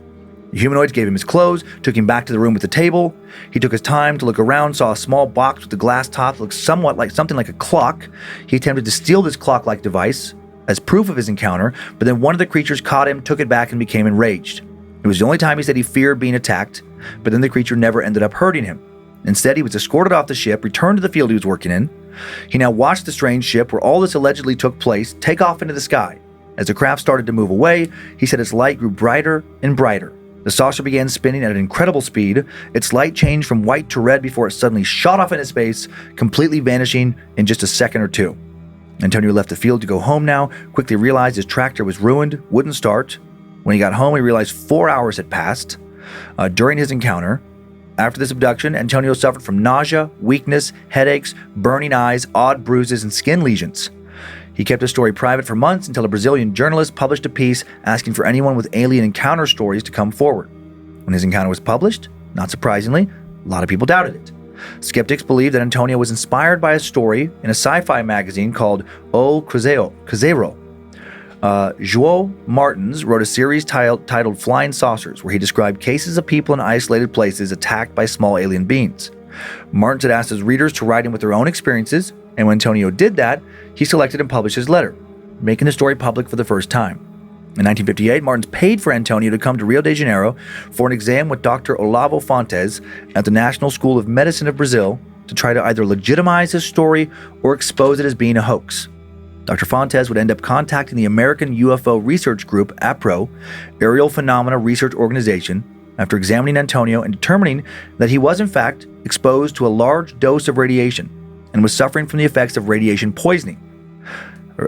The humanoids gave him his clothes, took him back to the room with the table. He took his time to look around, saw a small box with a glass top that looked somewhat like something like a clock. He attempted to steal this clock-like device as proof of his encounter, but then one of the creatures caught him, took it back, and became enraged. It was the only time he said he feared being attacked, but then the creature never ended up hurting him. Instead, he was escorted off the ship, returned to the field he was working in. He now watched the strange ship where all this allegedly took place take off into the sky. As the craft started to move away, he said its light grew brighter and brighter. The saucer began spinning at an incredible speed. Its light changed from white to red before it suddenly shot off into space, completely vanishing in just a second or two. Antonio left the field to go home now, quickly realized his tractor was ruined, wouldn't start. When he got home, he realized 4 hours had passed during his encounter. After this abduction, Antonio suffered from nausea, weakness, headaches, burning eyes, odd bruises, and skin lesions. He kept his story private for months until a Brazilian journalist published a piece asking for anyone with alien encounter stories to come forward. When his encounter was published, not surprisingly, a lot of people doubted it. Skeptics believe that Antonio was inspired by a story in a sci-fi magazine called O Cruzeiro. João Martins wrote a series titled Flying Saucers, where he described cases of people in isolated places attacked by small alien beings. Martins had asked his readers to write in with their own experiences, and when Antonio did that, he selected and published his letter, making the story public for the first time. In 1958, Martins paid for Antonio to come to Rio de Janeiro for an exam with Dr. Olavo Fontes at the National School of Medicine of Brazil to try to either legitimize his story or expose it as being a hoax. Dr. Fontes would end up contacting the American UFO Research Group, APRO, Aerial Phenomena Research Organization, after examining Antonio and determining that he was in fact exposed to a large dose of radiation and was suffering from the effects of radiation poisoning.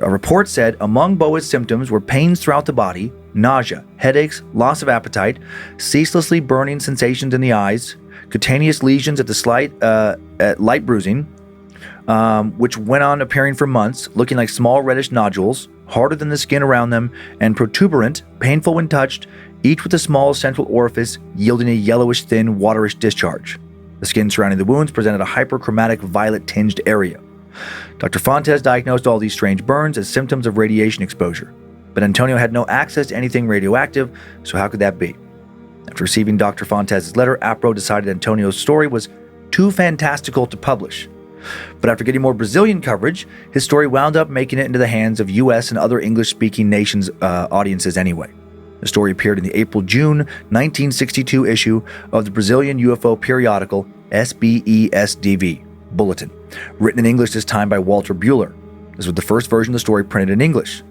A report said among Boa's symptoms were pains throughout the body, nausea, headaches, loss of appetite, ceaselessly burning sensations in the eyes, cutaneous lesions at light bruising, which went on appearing for months, looking like small reddish nodules, harder than the skin around them, and protuberant, painful when touched, each with a small central orifice yielding a yellowish thin waterish discharge. The skin surrounding the wounds presented a hyperchromatic violet-tinged area. Dr. Fontes diagnosed all these strange burns as symptoms of radiation exposure, but Antonio had no access to anything radioactive, so how could that be? After receiving Dr. Fontes' letter, APRO decided Antonio's story was too fantastical to publish. But after getting more Brazilian coverage, his story wound up making it into the hands of US and other English-speaking nations' audiences anyway. The story appeared in the April-June 1962 issue of the Brazilian UFO periodical SBESDV Bulletin, written in English this time by Walter Buehler. This was the first version of the story printed in English.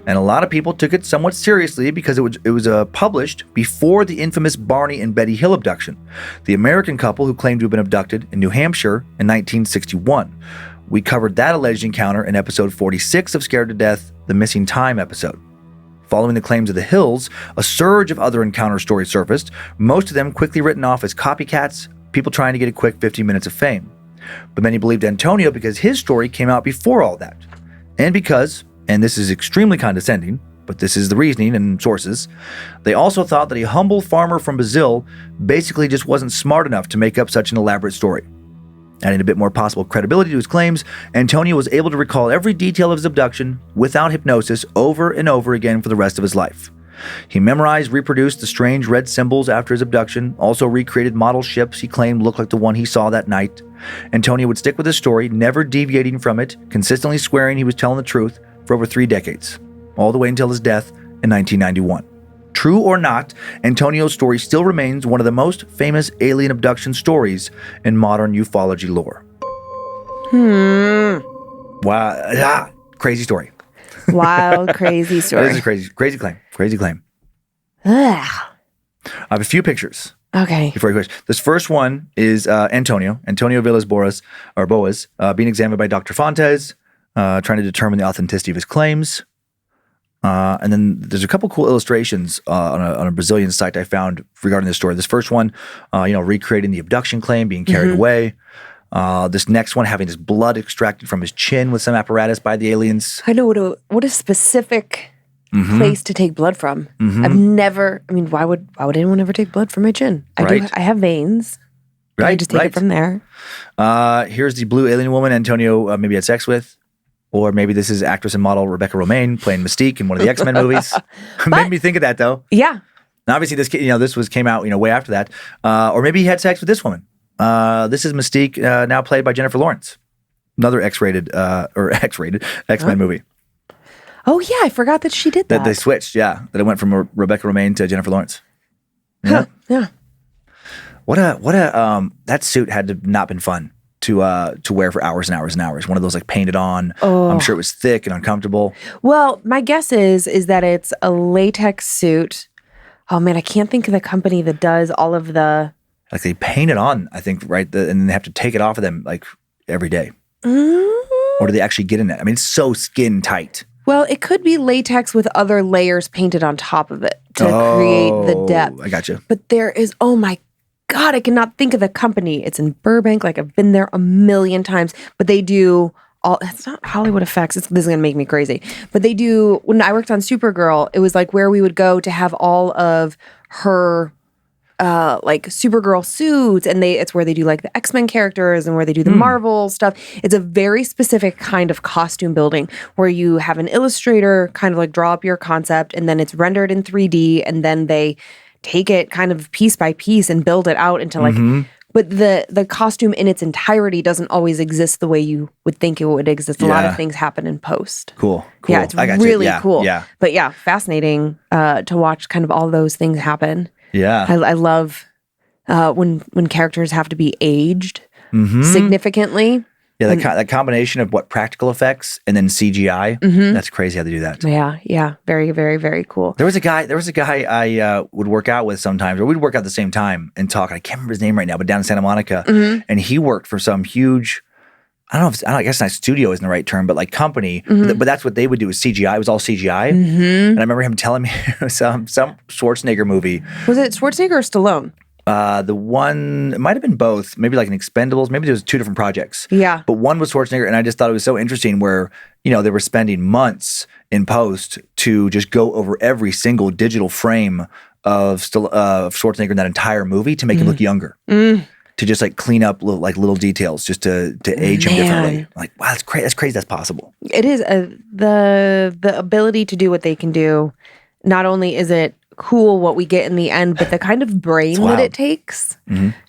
And a lot of people took it somewhat seriously because it was published before the infamous Barney and Betty Hill abduction, the American couple who claimed to have been abducted in New Hampshire in 1961. We covered that alleged encounter in episode 46 of Scared to Death, the Missing Time episode. Following the claims of the Hills, a surge of other encounter stories surfaced, most of them quickly written off as copycats, people trying to get a quick 15 minutes of fame. But many believed Antonio because his story came out before all that. And because, and this is extremely condescending, but this is the reasoning and sources, they also thought that a humble farmer from Brazil basically just wasn't smart enough to make up such an elaborate story. Adding a bit more possible credibility to his claims, Antonio was able to recall every detail of his abduction without hypnosis over and over again for the rest of his life. He memorized, reproduced the strange red symbols after his abduction, also recreated model ships he claimed looked like the one he saw that night. Antonio would stick with his story, never deviating from it, consistently swearing he was telling the truth for over 3 decades, all the way until his death in 1991. True or not, Antonio's story still remains one of the most famous alien abduction stories in modern ufology lore. Wow. Crazy story. Wild, crazy story. This is crazy claim. Crazy claim. Ugh. I have a few pictures. Okay. Before you question. This first one is Antonio Villas Boas, being examined by Dr. Fontes, trying to determine the authenticity of his claims. And then there's a couple cool illustrations on a Brazilian site I found regarding this story. This first one, recreating the abduction claim, being carried away. This next one, having his blood extracted from his chin with some apparatus by the aliens. I know what a specific place to take blood from. I've never. I mean, why would anyone ever take blood from my chin? I have veins. Right. I just take it from there. Here's the blue alien woman Antonio maybe had sex with. Or maybe this is actress and model Rebecca Romaine playing Mystique in one of the X-Men movies. Made me think of that though. Yeah. Now, obviously this came out way after that. Or maybe he had sex with this woman. This is Mystique, now played by Jennifer Lawrence. Another X-rated X-Men movie. Oh yeah, I forgot that she did that. That they switched, yeah. That it went from Rebecca Romaine to Jennifer Lawrence. Yeah. Yeah. What a that suit had to not been fun to wear for hours and hours and hours. One of those like painted on. Oh. I'm sure it was thick and uncomfortable. Well, my guess is that it's a latex suit. Oh man, I can't think of the company that does all of the. Like they paint it on, I think, right? And then they have to take it off of them like every day. Or do they actually get in it? I mean, it's so skin tight. Well, it could be latex with other layers painted on top of it to create the depth. I got you. But there is, oh my God, I cannot think of the company. It's in Burbank. Like I've been there a million times. But they do it's not Hollywood Effects. This is going to make me crazy. But they do, when I worked on Supergirl, it was like where we would go to have all of her like Supergirl suits, and it's where they do like the X-Men characters and where they do the Marvel stuff. It's a very specific kind of costume building where you have an illustrator kind of like draw up your concept, and then it's rendered in 3D, and then they take it kind of piece by piece and build it out into like but the costume in its entirety doesn't always exist the way you would think it would exist. A lot of things happen in post. Cool. Yeah, it's really cool. Yeah. But yeah, fascinating to watch kind of all those things happen. Yeah. I love when characters have to be aged significantly. Yeah, that combination of what practical effects and then CGI. That's crazy how they do that. Yeah. Very, very, very cool. There was a guy I would work out with sometimes, or we'd work out at the same time and talk. I can't remember his name right now, but down in Santa Monica, and he worked for some huge. I guess not studio isn't the right term, but like company. But that's what they would do is CGI. It was all CGI. And I remember him telling me some Schwarzenegger movie. Was it Schwarzenegger or Stallone? The one, it might have been both, maybe like an Expendables, maybe there was two different projects. Yeah. But one was Schwarzenegger, and I just thought it was so interesting where, they were spending months in post to just go over every single digital frame of Schwarzenegger in that entire movie to make him look younger. To just like clean up little details just to age him differently. Like, wow, that's crazy. That's crazy. That's possible. It is the ability to do what they can do. Not only is it cool what we get in the end, but the kind of brain that it takes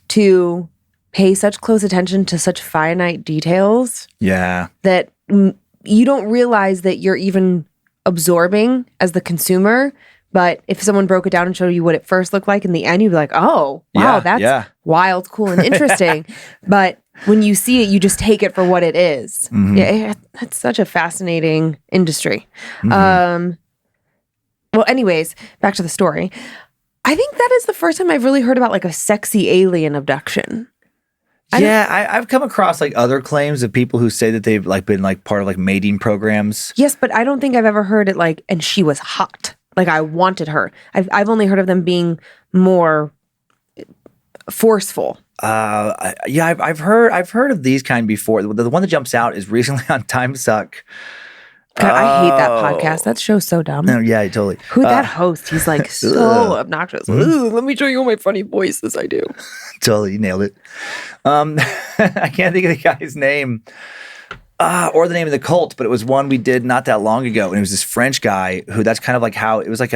to pay such close attention to such finite details. Yeah. That you don't realize that you're even absorbing as the consumer. But if someone broke it down and showed you what it first looked like in the end, you'd be like, oh, wow, that's wild, cool, and interesting. But when you see it, you just take it for what it is. Yeah, that's such a fascinating industry. Well, anyways, back to the story. I think that is the first time I've really heard about like a sexy alien abduction. I've come across like other claims of people who say that they've like been like part of like mating programs. Yes, but I don't think I've ever heard it like, and she was hot. Like I wanted her. I've only heard of them being more forceful. I've heard of these kind before. The one that jumps out is recently on Time Suck. God, I hate that podcast. That show's so dumb. No, yeah, totally. Who that host? He's like so obnoxious. Let me show you my funny voices I do. Totally, you nailed it. I can't think of the guy's name. Or the name of the cult, but it was one we did not that long ago. And it was this French guy who that's kind of like how it was like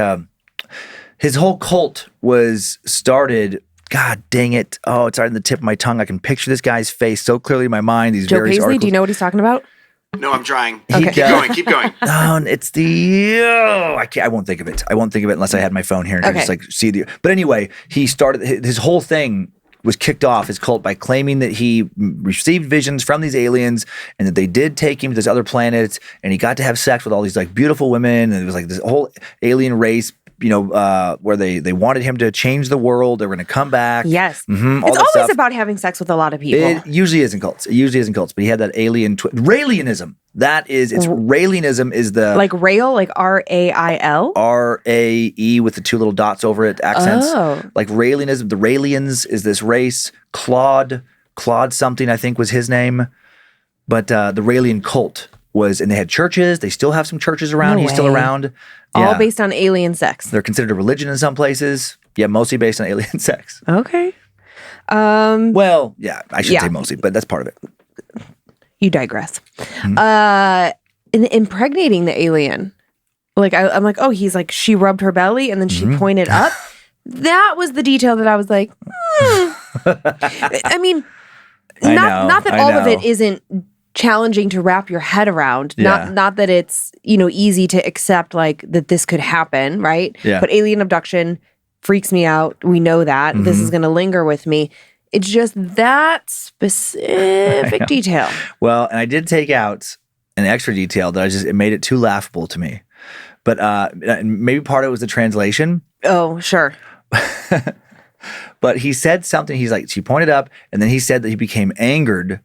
his whole cult was started. God dang it. Oh, it's right on the tip of my tongue. I can picture this guy's face so clearly in my mind. These Joe various Paisley, articles. do you know what he's talking about? No, I'm trying. Okay. Keep going. No, it's I won't think of it. I won't think of it unless I had my phone here and I just like see the. But anyway, he started his whole thing was kicked off his cult by claiming that he received visions from these aliens and that they did take him to this other planet and he got to have sex with all these like beautiful women, and it was like this whole alien race, where they wanted him to change the world. They were going to come back. Yes. Mm-hmm, it's always about having sex with a lot of people. It usually is in cults. But he had that alien Raelianism. Raelianism is the like rail, like RAIL, RAE with the two little dots over it, accents. Oh. Like Raelianism. The Raelians is this race. Claude something, I think was his name. But the Raelian cult was, and they had churches. They still have some churches around. No He's still way. around. All Yeah. based on alien sex. They're considered a religion in some places. Yeah, mostly based on alien sex. Okay. Well, yeah, I should Yeah. say mostly, but that's part of it. You digress. Mm-hmm. In impregnating the alien, like I'm like, oh, he's like, she rubbed her belly and then she pointed up. That was the detail that I was like, I mean, not that all of it isn't challenging to wrap your head around. Yeah. Not that it's, easy to accept like that this could happen, right? Yeah. But alien abduction freaks me out. We know that. This is going to linger with me. It's just that specific detail. Well, and I did take out an extra detail that it made it too laughable to me. But maybe part of it was the translation. Oh, sure. But he said something. He's like, she pointed up, and then he said that he became angered,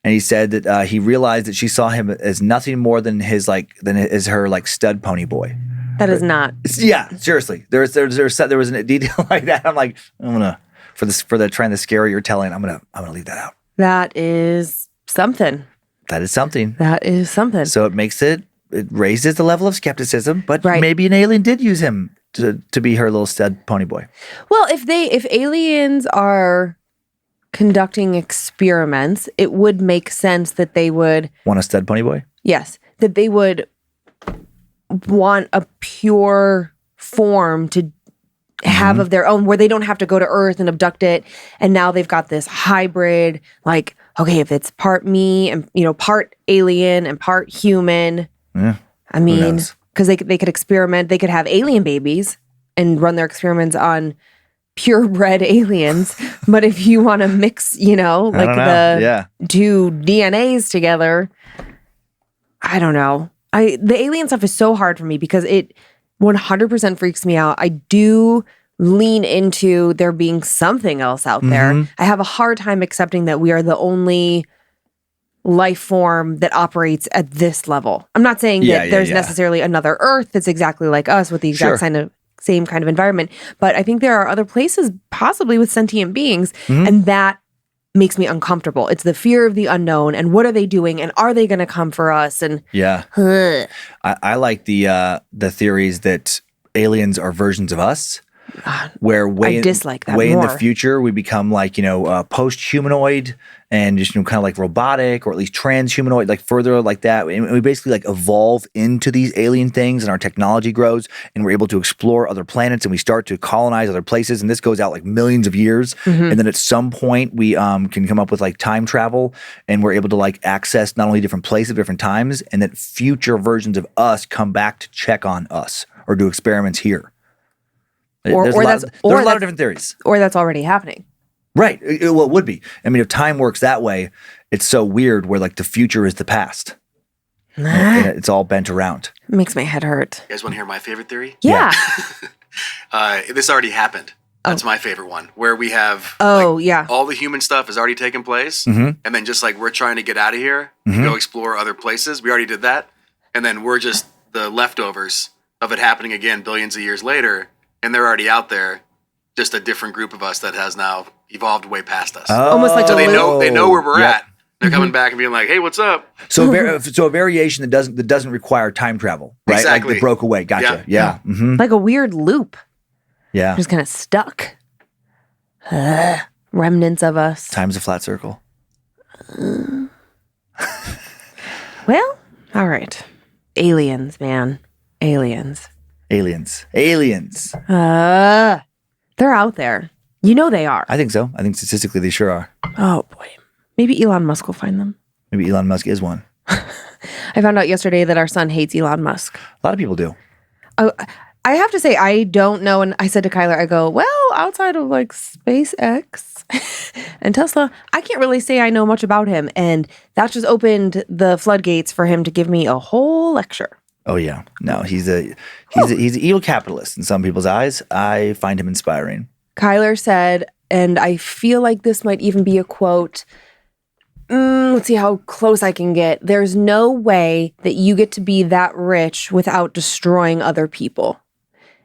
and he said that he realized that she saw him as nothing more than her like stud pony boy. That is not. Yeah, seriously. There was a detail like that. I'm like, I'm gonna for the trying to scare you're telling. I'm gonna leave that out. That is something. That is something. That is something. So it raises the level of skepticism, but Right. maybe an alien did use him to be her little stud pony boy. Well, if aliens are conducting experiments, it would make sense that they would, Want a stud pony boy? yes, that they would want a pure form to have of their own, where they don't have to go to Earth and abduct it. And now they've got this hybrid, like, okay, if it's part me and part alien and part human, Yeah. I mean, knows? because they could experiment, they could have alien babies and run their experiments on purebred aliens. But if you want to mix, like don't know. the Yeah. two DNAs together, I don't know. The alien stuff is so hard for me because it 100% freaks me out. I do lean into there being something else out there. I have a hard time accepting that we are the only life form that operates at this level. I'm not saying that there's necessarily another Earth that's exactly like us with the exact same kind of environment, but I think there are other places possibly with sentient beings, and that makes me uncomfortable. It's the fear of the unknown, and what are they doing, and are they going to come for us? And Yeah. I like the theories that aliens are versions of us. Where I dislike that in the more. future we become like post-humanoid and just kind of like robotic, or at least trans-humanoid, like further like that, and we basically like evolve into these alien things, and our technology grows, and we're able to explore other planets, and we start to colonize other places, and this goes out like millions of years, and then at some point we can come up with like time travel, and we're able to like access not only different places, different times, and that future versions of us come back to check on us or do experiments here. There's a lot of different theories. Or that's already happening. Right. Well, it would be. I mean, if time works that way, it's so weird where like the future is the past. And it's all bent around. It makes my head hurt. You guys want to hear my favorite theory? Yeah. This already happened. That's my favorite one, where we have Oh, all the human stuff has already taken place, Mm-hmm. and then just like we're trying to get out of here and go explore other places. We already did that, and then we're just the leftovers of it happening again billions of years later, and they're already out there, just a different group of us that has now evolved way past us. Almost like So a they loop. know where we're Yep. at. They're coming back and being like, "Hey, what's up?" So a variation that doesn't require time travel, right? Exactly. Like they broke away. Gotcha. Yeah. Mm-hmm. Like a weird loop. Yeah. Just kind of stuck. Remnants of us. Time's a flat circle. Well, all right. Aliens, man. Aliens. Aliens. They're out there. You know they are. I think so. I think statistically they sure are. Oh, boy. Maybe Elon Musk will find them. Maybe Elon Musk is one. I found out yesterday that our son hates Elon Musk. A lot of people do. I have to say, I don't know. And I said to Kyler, I go, well, outside of like SpaceX and Tesla, I can't really say I know much about him. And that just opened the floodgates for him to give me a whole lecture. Oh yeah, no, he's an evil capitalist in some people's eyes. I find him inspiring. Kyler said, and I feel like this might even be a quote. Let's see how close I can get. There's no way that you get to be that rich without destroying other people.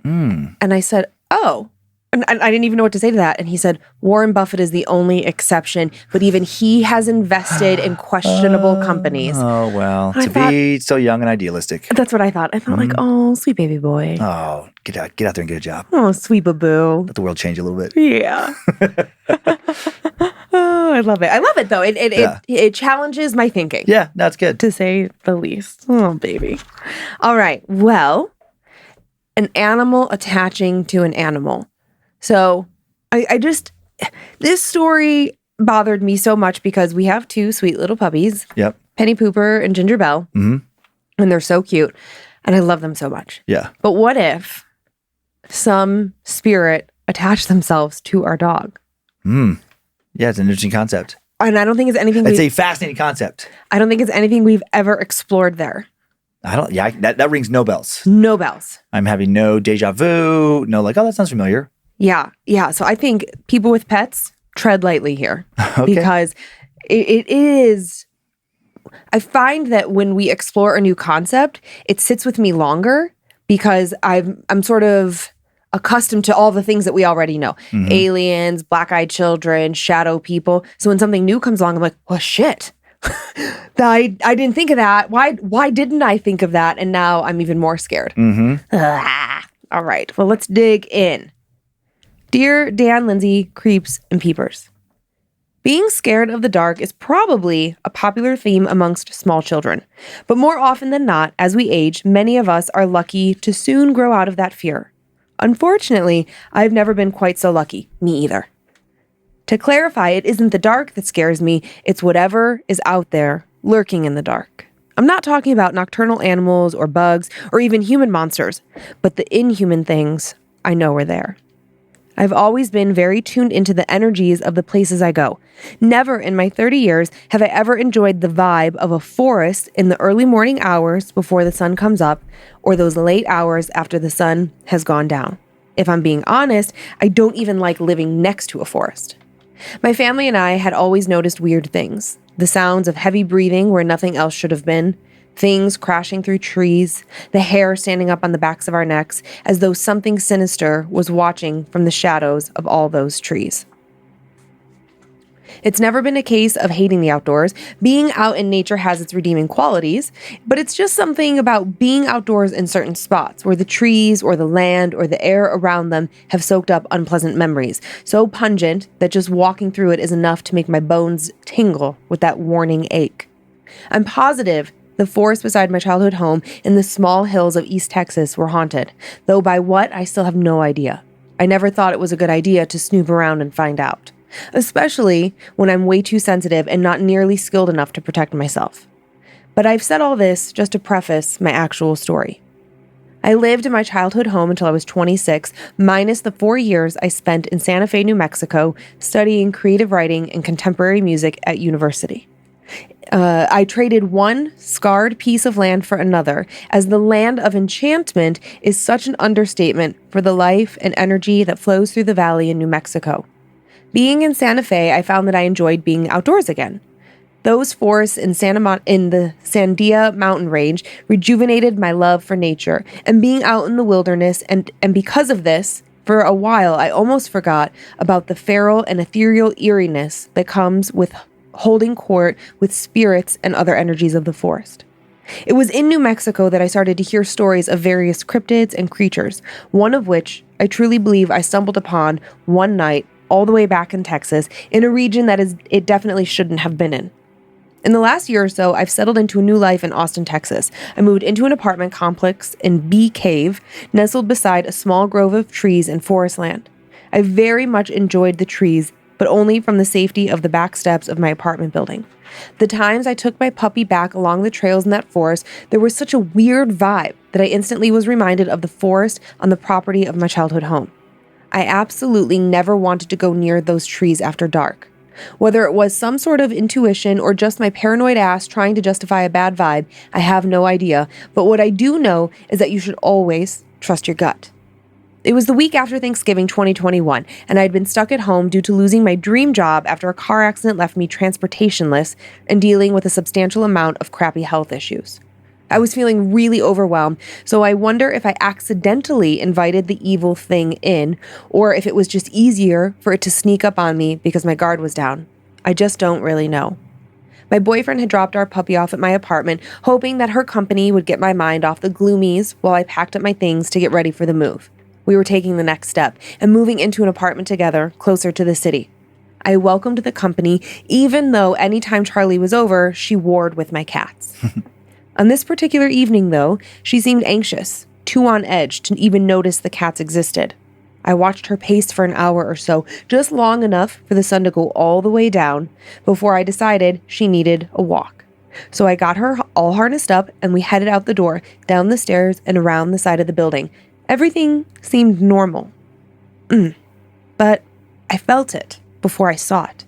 And I said, oh. And I didn't even know what to say to that. And he said, Warren Buffett is the only exception, but even he has invested in questionable companies. Oh, well, be so young and idealistic. That's what I thought. I thought like, oh, sweet baby boy. Oh, get out there and get a job. Oh, sweet boo. Let the world change a little bit. Yeah. Oh, I love it. I love it, though. It challenges my thinking. Yeah, that's good. To say the least. Oh, baby. All right. Well, an animal attaching to an animal. So this story bothered me so much because we have two sweet little puppies. Yep. Penny Pooper and Ginger Belle. Mm-hmm. And they're so cute. And I love them so much. Yeah. But what if some spirit attached themselves to our dog? Yeah, it's an interesting concept. And I don't think it's anything. It's a fascinating concept. I don't think it's anything we've ever explored there. That rings no bells. No bells. I'm having no deja vu. No, like, oh, that sounds familiar. Yeah. So I think people with pets tread lightly here. Okay. Because it is. I find that when we explore a new concept, it sits with me longer because I'm sort of accustomed to all the things that we already know. Mm-hmm. Aliens, black-eyed children, shadow people. So when something new comes along, I'm like, well, shit. I didn't think of that. Why didn't I think of that? And now I'm even more scared. Mm-hmm. All right. Well, let's dig in. Dear Dan, Lindsay, Creeps, and Peepers. Being scared of the dark is probably a popular theme amongst small children. But more often than not, as we age, many of us are lucky to soon grow out of that fear. Unfortunately, I've never been quite so lucky. Me either. To clarify, it isn't the dark that scares me, it's whatever is out there, lurking in the dark. I'm not talking about nocturnal animals or bugs or even human monsters, but the inhuman things I know are there. I've always been very tuned into the energies of the places I go. Never in my 30 years have I ever enjoyed the vibe of a forest in the early morning hours before the sun comes up or those late hours after the sun has gone down. If I'm being honest, I don't even like living next to a forest. My family and I had always noticed weird things. The sounds of heavy breathing where nothing else should have been. Things crashing through trees. The hair standing up on the backs of our necks as though something sinister was watching from the shadows of all those trees. It's never been a case of hating the outdoors. Being out in nature has its redeeming qualities, but it's just something about being outdoors in certain spots where the trees or the land or the air around them have soaked up unpleasant memories, so pungent that just walking through it is enough to make my bones tingle with that warning ache. I'm positive the forest beside my childhood home in the small hills of East Texas were haunted, though by what, I still have no idea. I never thought it was a good idea to snoop around and find out. Especially when I'm way too sensitive and not nearly skilled enough to protect myself. But I've said all this just to preface my actual story. I lived in my childhood home until I was 26, minus the 4 years I spent in Santa Fe, New Mexico, studying creative writing and contemporary music at university. I traded one scarred piece of land for another, as the land of enchantment is such an understatement for the life and energy that flows through the valley in New Mexico. Being in Santa Fe, I found that I enjoyed being outdoors again. Those forests in the Sandia mountain range rejuvenated my love for nature and being out in the wilderness, and because of this, for a while I almost forgot about the feral and ethereal eeriness that comes with holding court with spirits and other energies of the forest. It was in New Mexico that I started to hear stories of various cryptids and creatures, one of which I truly believe I stumbled upon one night all the way back in Texas, in a region that it definitely shouldn't have been in. In the last year or so, I've settled into a new life in Austin, Texas. I moved into an apartment complex in Bee Cave, nestled beside a small grove of trees and forest land. I very much enjoyed the trees but only from the safety of the back steps of my apartment building. The times I took my puppy back along the trails in that forest, there was such a weird vibe that I instantly was reminded of the forest on the property of my childhood home. I absolutely never wanted to go near those trees after dark. Whether it was some sort of intuition or just my paranoid ass trying to justify a bad vibe, I have no idea. But what I do know is that you should always trust your gut. It was the week after Thanksgiving 2021, and I had been stuck at home due to losing my dream job after a car accident left me transportationless and dealing with a substantial amount of crappy health issues. I was feeling really overwhelmed, so I wonder if I accidentally invited the evil thing in, or if it was just easier for it to sneak up on me because my guard was down. I just don't really know. My boyfriend had dropped our puppy off at my apartment, hoping that her company would get my mind off the gloomies while I packed up my things to get ready for the move. We were taking the next step and moving into an apartment together closer to the city. I welcomed the company, even though anytime Charlie was over, she warred with my cats. On this particular evening, though, she seemed anxious, too on edge to even notice the cats existed. I watched her pace for an hour or so, just long enough for the sun to go all the way down, before I decided she needed a walk. So I got her all harnessed up and we headed out the door, down the stairs, and around the side of the building. Everything seemed normal. But I felt it before I saw it.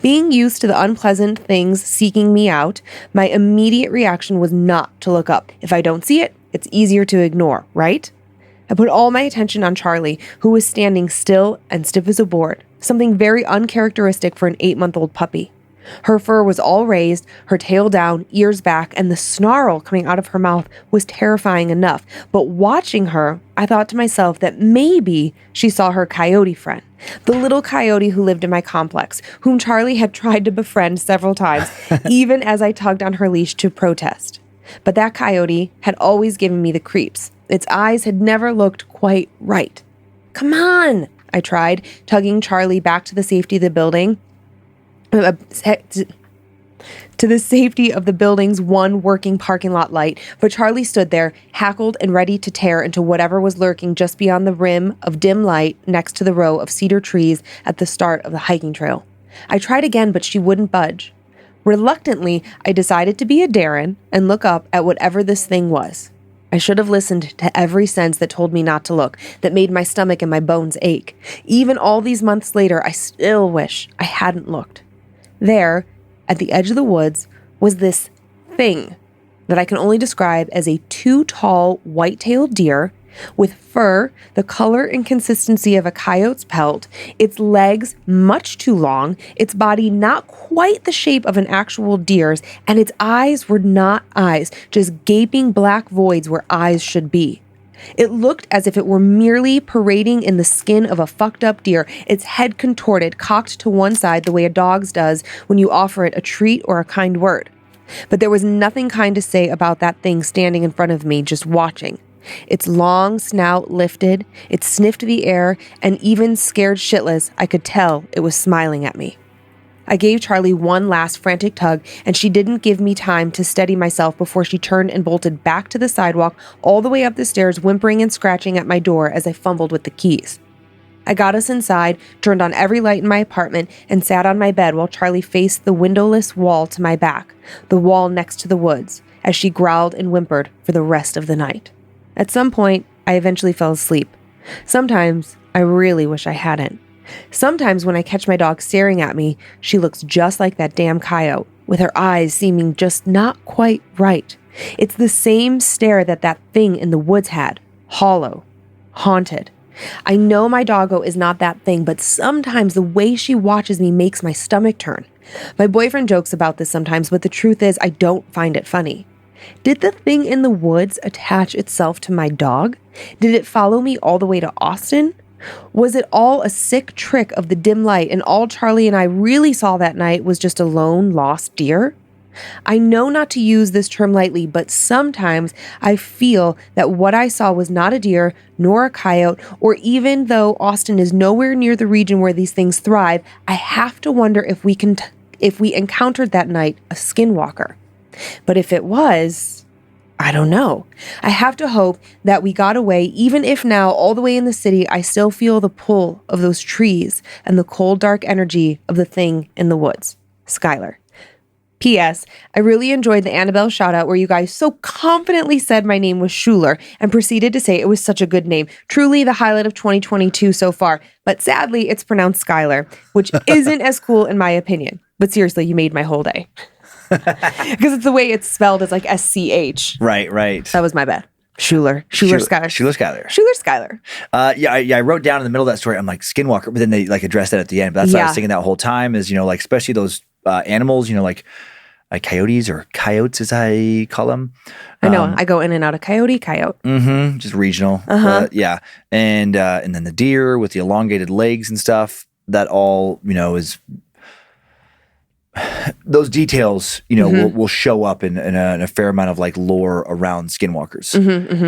Being used to the unpleasant things seeking me out, my immediate reaction was not to look up. If I don't see it, it's easier to ignore, right? I put all my attention on Charlie, who was standing still and stiff as a board, something very uncharacteristic for an 8-month-old puppy. Her fur was all raised, her tail down, ears back, and the snarl coming out of her mouth was terrifying enough. But watching her, I thought to myself that maybe she saw her coyote friend, the little coyote who lived in my complex, whom Charlie had tried to befriend several times, even as I tugged on her leash to protest. But that coyote had always given me the creeps. Its eyes had never looked quite right. "Come on," I tried, tugging Charlie back to the safety of the building. To the safety of the building's one working parking lot light, but Charlie stood there, hackled and ready to tear into whatever was lurking just beyond the rim of dim light next to the row of cedar trees at the start of the hiking trail. I tried again, but she wouldn't budge. Reluctantly, I decided to be a Darren and look up at whatever this thing was. I should have listened to every sense that told me not to look, that made my stomach and my bones ache. Even all these months later, I still wish I hadn't looked. There, at the edge of the woods, was this thing that I can only describe as a too tall white-tailed deer with fur the color and consistency of a coyote's pelt, its legs much too long, its body not quite the shape of an actual deer's, and its eyes were not eyes, just gaping black voids where eyes should be. It looked as if it were merely parading in the skin of a fucked up deer, its head contorted, cocked to one side the way a dog's does when you offer it a treat or a kind word. But there was nothing kind to say about that thing standing in front of me, just watching. Its long snout lifted, it sniffed the air, and even scared shitless, I could tell it was smiling at me. I gave Charlie one last frantic tug, and she didn't give me time to steady myself before she turned and bolted back to the sidewalk, all the way up the stairs, whimpering and scratching at my door as I fumbled with the keys. I got us inside, turned on every light in my apartment, and sat on my bed while Charlie faced the windowless wall to my back, the wall next to the woods, as she growled and whimpered for the rest of the night. At some point, I eventually fell asleep. Sometimes, I really wish I hadn't. Sometimes when I catch my dog staring at me, she looks just like that damn coyote, with her eyes seeming just not quite right. It's the same stare that thing in the woods had, hollow, haunted. I know my doggo is not that thing, but sometimes the way she watches me makes my stomach turn. My boyfriend jokes about this sometimes, but the truth is I don't find it funny. Did the thing in the woods attach itself to my dog? Did it follow me all the way to Austin? Was it all a sick trick of the dim light, and all Charlie and I really saw that night was just a lone lost deer? I know not to use this term lightly, but sometimes I feel that what I saw was not a deer, nor a coyote, or even though Austin is nowhere near the region where these things thrive, I have to wonder if we encountered that night a skinwalker. But if it was, I don't know. I have to hope that we got away, even if now, all the way in the city, I still feel the pull of those trees and the cold, dark energy of the thing in the woods. Skylar. P.S. I really enjoyed the Annabelle shout out where you guys so confidently said my name was Schuler and proceeded to say it was such a good name. Truly the highlight of 2022 so far. But sadly, it's pronounced Skylar, which isn't as cool in my opinion. But seriously, you made my whole day. Because it's the way it's spelled. It's like S-C-H. Right. That was my bad. Schuler Skylar. Schuler Skylar. I wrote down in the middle of that story, I'm like, Skinwalker, but then they like addressed that at the end. But that's what I was thinking that whole time is, like, especially those animals, like coyotes or coyotes as I call them. I know. I go in and out of coyote. Just regional. Yeah. And then the deer with the elongated legs and stuff, that all, is those details, will show up in a fair amount of like lore around skinwalkers.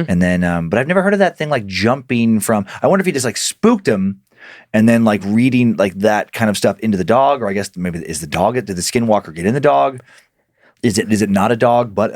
And then, but I've never heard of that thing like jumping from, I wonder if he just like spooked him and then like reading like that kind of stuff into the dog, or I guess maybe did the skinwalker get in the dog? Is it not a dog, but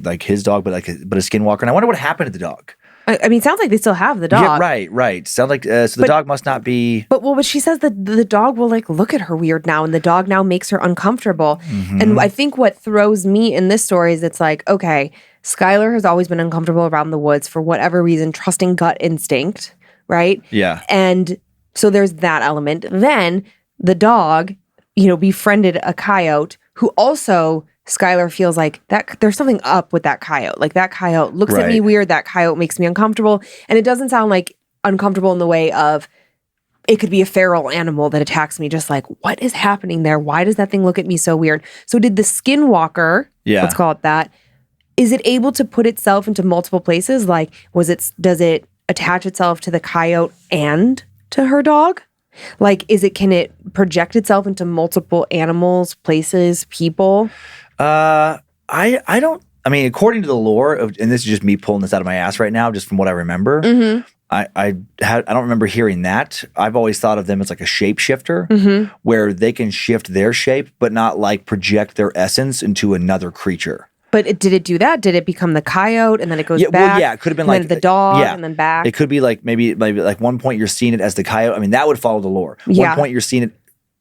like his dog, but a skinwalker? And I wonder what happened to the dog. I mean, it sounds like they still have the dog. Yeah, right. Sounds like so the dog must not be. But she says that the dog will like look at her weird now, and the dog now makes her uncomfortable. And I think what throws me in this story is it's like, okay, Skylar has always been uncomfortable around the woods for whatever reason, trusting gut instinct, right? Yeah. And so there's that element. Then the dog, befriended a coyote who also. Skylar feels like that there's something up with that coyote. Like that coyote looks at me weird. That coyote makes me uncomfortable. And it doesn't sound like uncomfortable in the way of it could be a feral animal that attacks me. Just like, what is happening there? Why does that thing look at me so weird? So did the skinwalker, let's call it that, is it able to put itself into multiple places? Like, does it attach itself to the coyote and to her dog? Like, can it project itself into multiple animals, places, people? I don't. I mean, according to the lore of, and this is just me pulling this out of my ass right now, just from what I remember. I don't remember hearing that. I've always thought of them as like a shapeshifter, where they can shift their shape, but not like project their essence into another creature. But did it do that? Did it become the coyote and then it goes back? Well, yeah, it could have been like the dog and then back. It could be like maybe like one point you're seeing it as the coyote. I mean, that would follow the lore. One point you're seeing it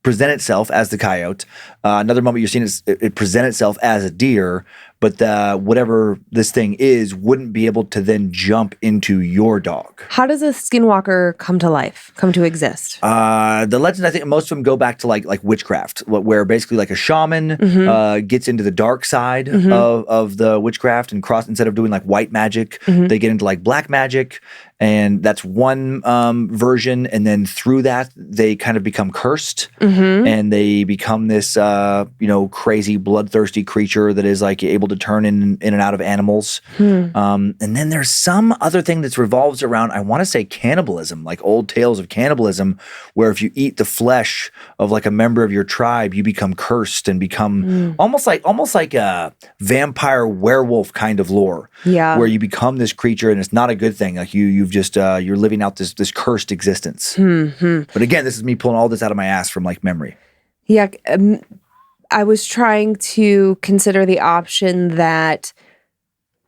present itself as the coyote. Another moment you're seeing it present itself as a deer, but whatever this thing is wouldn't be able to then jump into your dog. How does a skinwalker come to life, come to exist? The legend, I think most of them go back to like witchcraft, where basically like a shaman gets into the dark side of the witchcraft and instead of doing like white magic, they get into like black magic. And that's one version. And then through that, they kind of become cursed and they become this, crazy bloodthirsty creature that is like able to turn in and out of animals. And then there's some other thing that's revolves around, I want to say cannibalism, like old tales of cannibalism, where if you eat the flesh of like a member of your tribe, you become cursed and become almost like a vampire werewolf kind of lore. Yeah. Where you become this creature and it's not a good thing. Like you've just you're living out this cursed existence. But again, this is me pulling all this out of my ass from like memory. Yeah, I was trying to consider the option that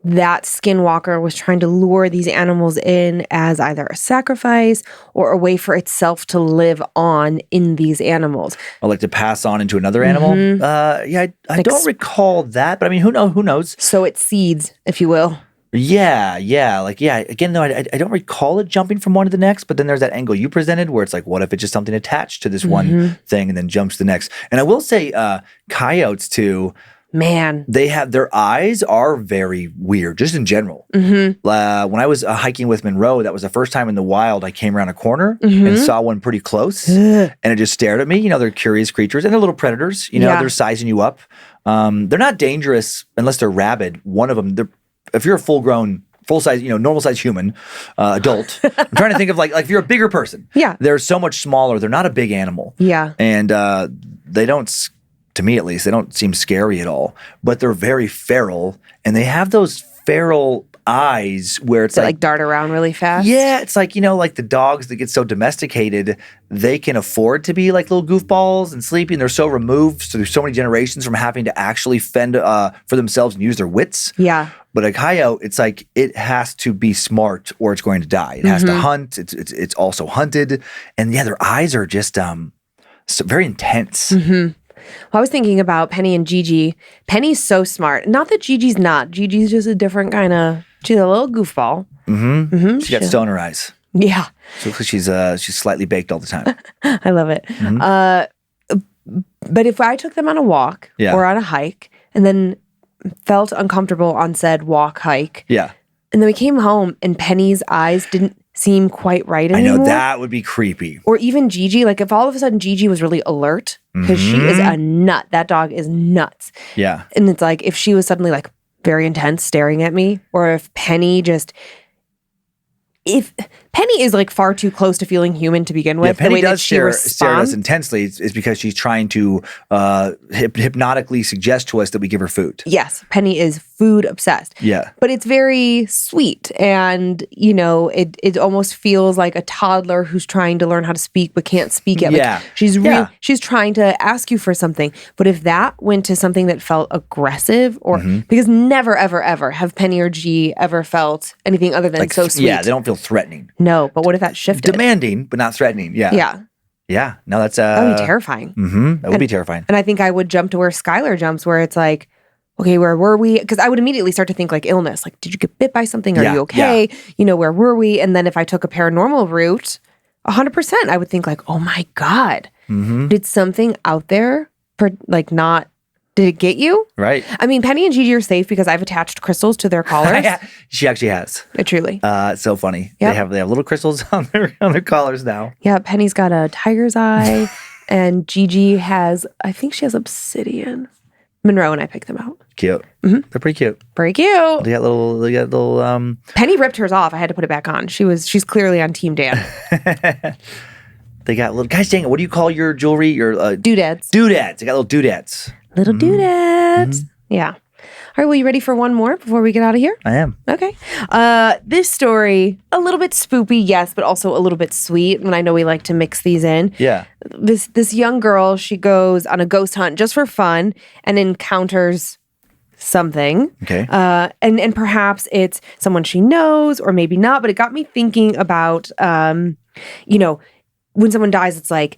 skinwalker was trying to lure these animals in as either a sacrifice or a way for itself to live on in these animals. Or like to pass on into another animal? I don't recall that, but I mean, who knows? So it seeds, if you will. Yeah. Again, though, I don't recall it jumping from one to the next, but then there's that angle you presented where it's like, what if it's just something attached to this one thing and then jumps to the next? And I will say, coyotes too, man, their eyes are very weird, just in general. When I was hiking with Monroe, that was the first time in the wild I came around a corner and saw one pretty close, and it just stared at me. They're curious creatures and they're little predators. They're sizing you up. They're not dangerous unless they're rabid. One of them, if you're a full-size, normal-size human, adult, I'm trying to think of like if you're a bigger person. Yeah. They're so much smaller. They're not a big animal. Yeah. And they don't, to me at least, they don't seem scary at all. But they're very feral. And they have those feral eyes where it's like dart around really fast. Yeah, it's like, like the dogs that get so domesticated, they can afford to be like little goofballs and sleepy, and they're so removed through so many generations from having to actually fend for themselves and use their wits. Yeah. But a coyote, it's like it has to be smart or it's going to die. It has to hunt. It's also hunted. And yeah, their eyes are just very intense. Well, I was thinking about Penny and Gigi. Penny's so smart. Not that Gigi's not. Gigi's just a different kind of, she's a little goofball. She got stoner eyes. Yeah. So it looks like she's slightly baked all the time. I love it. But if I took them on a walk or on a hike and then felt uncomfortable on said walk, hike, and then we came home and Penny's eyes didn't seem quite right anymore. I know, that would be creepy. Or even Gigi, like if all of a sudden Gigi was really alert, because she is a nut. That dog is nuts. Yeah. And it's like if she was suddenly like very intense staring at me, or if Penny just... If Penny is like far too close to feeling human to begin with, Penny the way does that she stare at responds, us intensely is because she's trying to hypnotically suggest to us that we give her food. yes, Penny is food obsessed. Yeah. But it's very sweet, and you know, it almost feels like a toddler who's trying to learn how to speak but can't speak yet. Yeah. Like she's trying to ask you for something. But if that went to something that felt aggressive, or because never ever ever have Penny or G ever felt anything other than Like, so sweet. Yeah, they don't feel threatening. No, but what if that shifted? Demanding, but not threatening. Yeah. Yeah. Yeah. No, that's That would be terrifying. That would be terrifying. And I think I would jump to where Skylar jumps, where it's like, okay, where were we? Because I would immediately start to think like illness. Like, did you get bit by something? Are you okay? You know, where were we? And then if I took a paranormal route, 100%, I would think like, oh my God, did something out there did it get you? Right. I mean, Penny and Gigi are safe because I've attached crystals to their collars. She actually has. Truly. It's so funny. Yep. They have little crystals on their collars now. Yeah, Penny's got a tiger's eye, and Gigi has, I think she has obsidian. Monroe and I picked them out. Cute. They're pretty cute. Very cute. They got little Penny ripped hers off. I had to put it back on. She's clearly on Team Dan. They got little guys. Dang it! What do you call your jewelry? Your Doodads. Doodads. They got little doodads. Little doodads. Yeah. All right. Well, you ready for one more before we get out of here? I am. Okay. This story, a little bit spoopy, yes, but also a little bit sweet. And I know we like to mix these in. Yeah. This young girl, she goes on a ghost hunt just for fun and encounters something. Okay. And perhaps it's someone she knows or maybe not, but it got me thinking about, you know, when someone dies, it's like,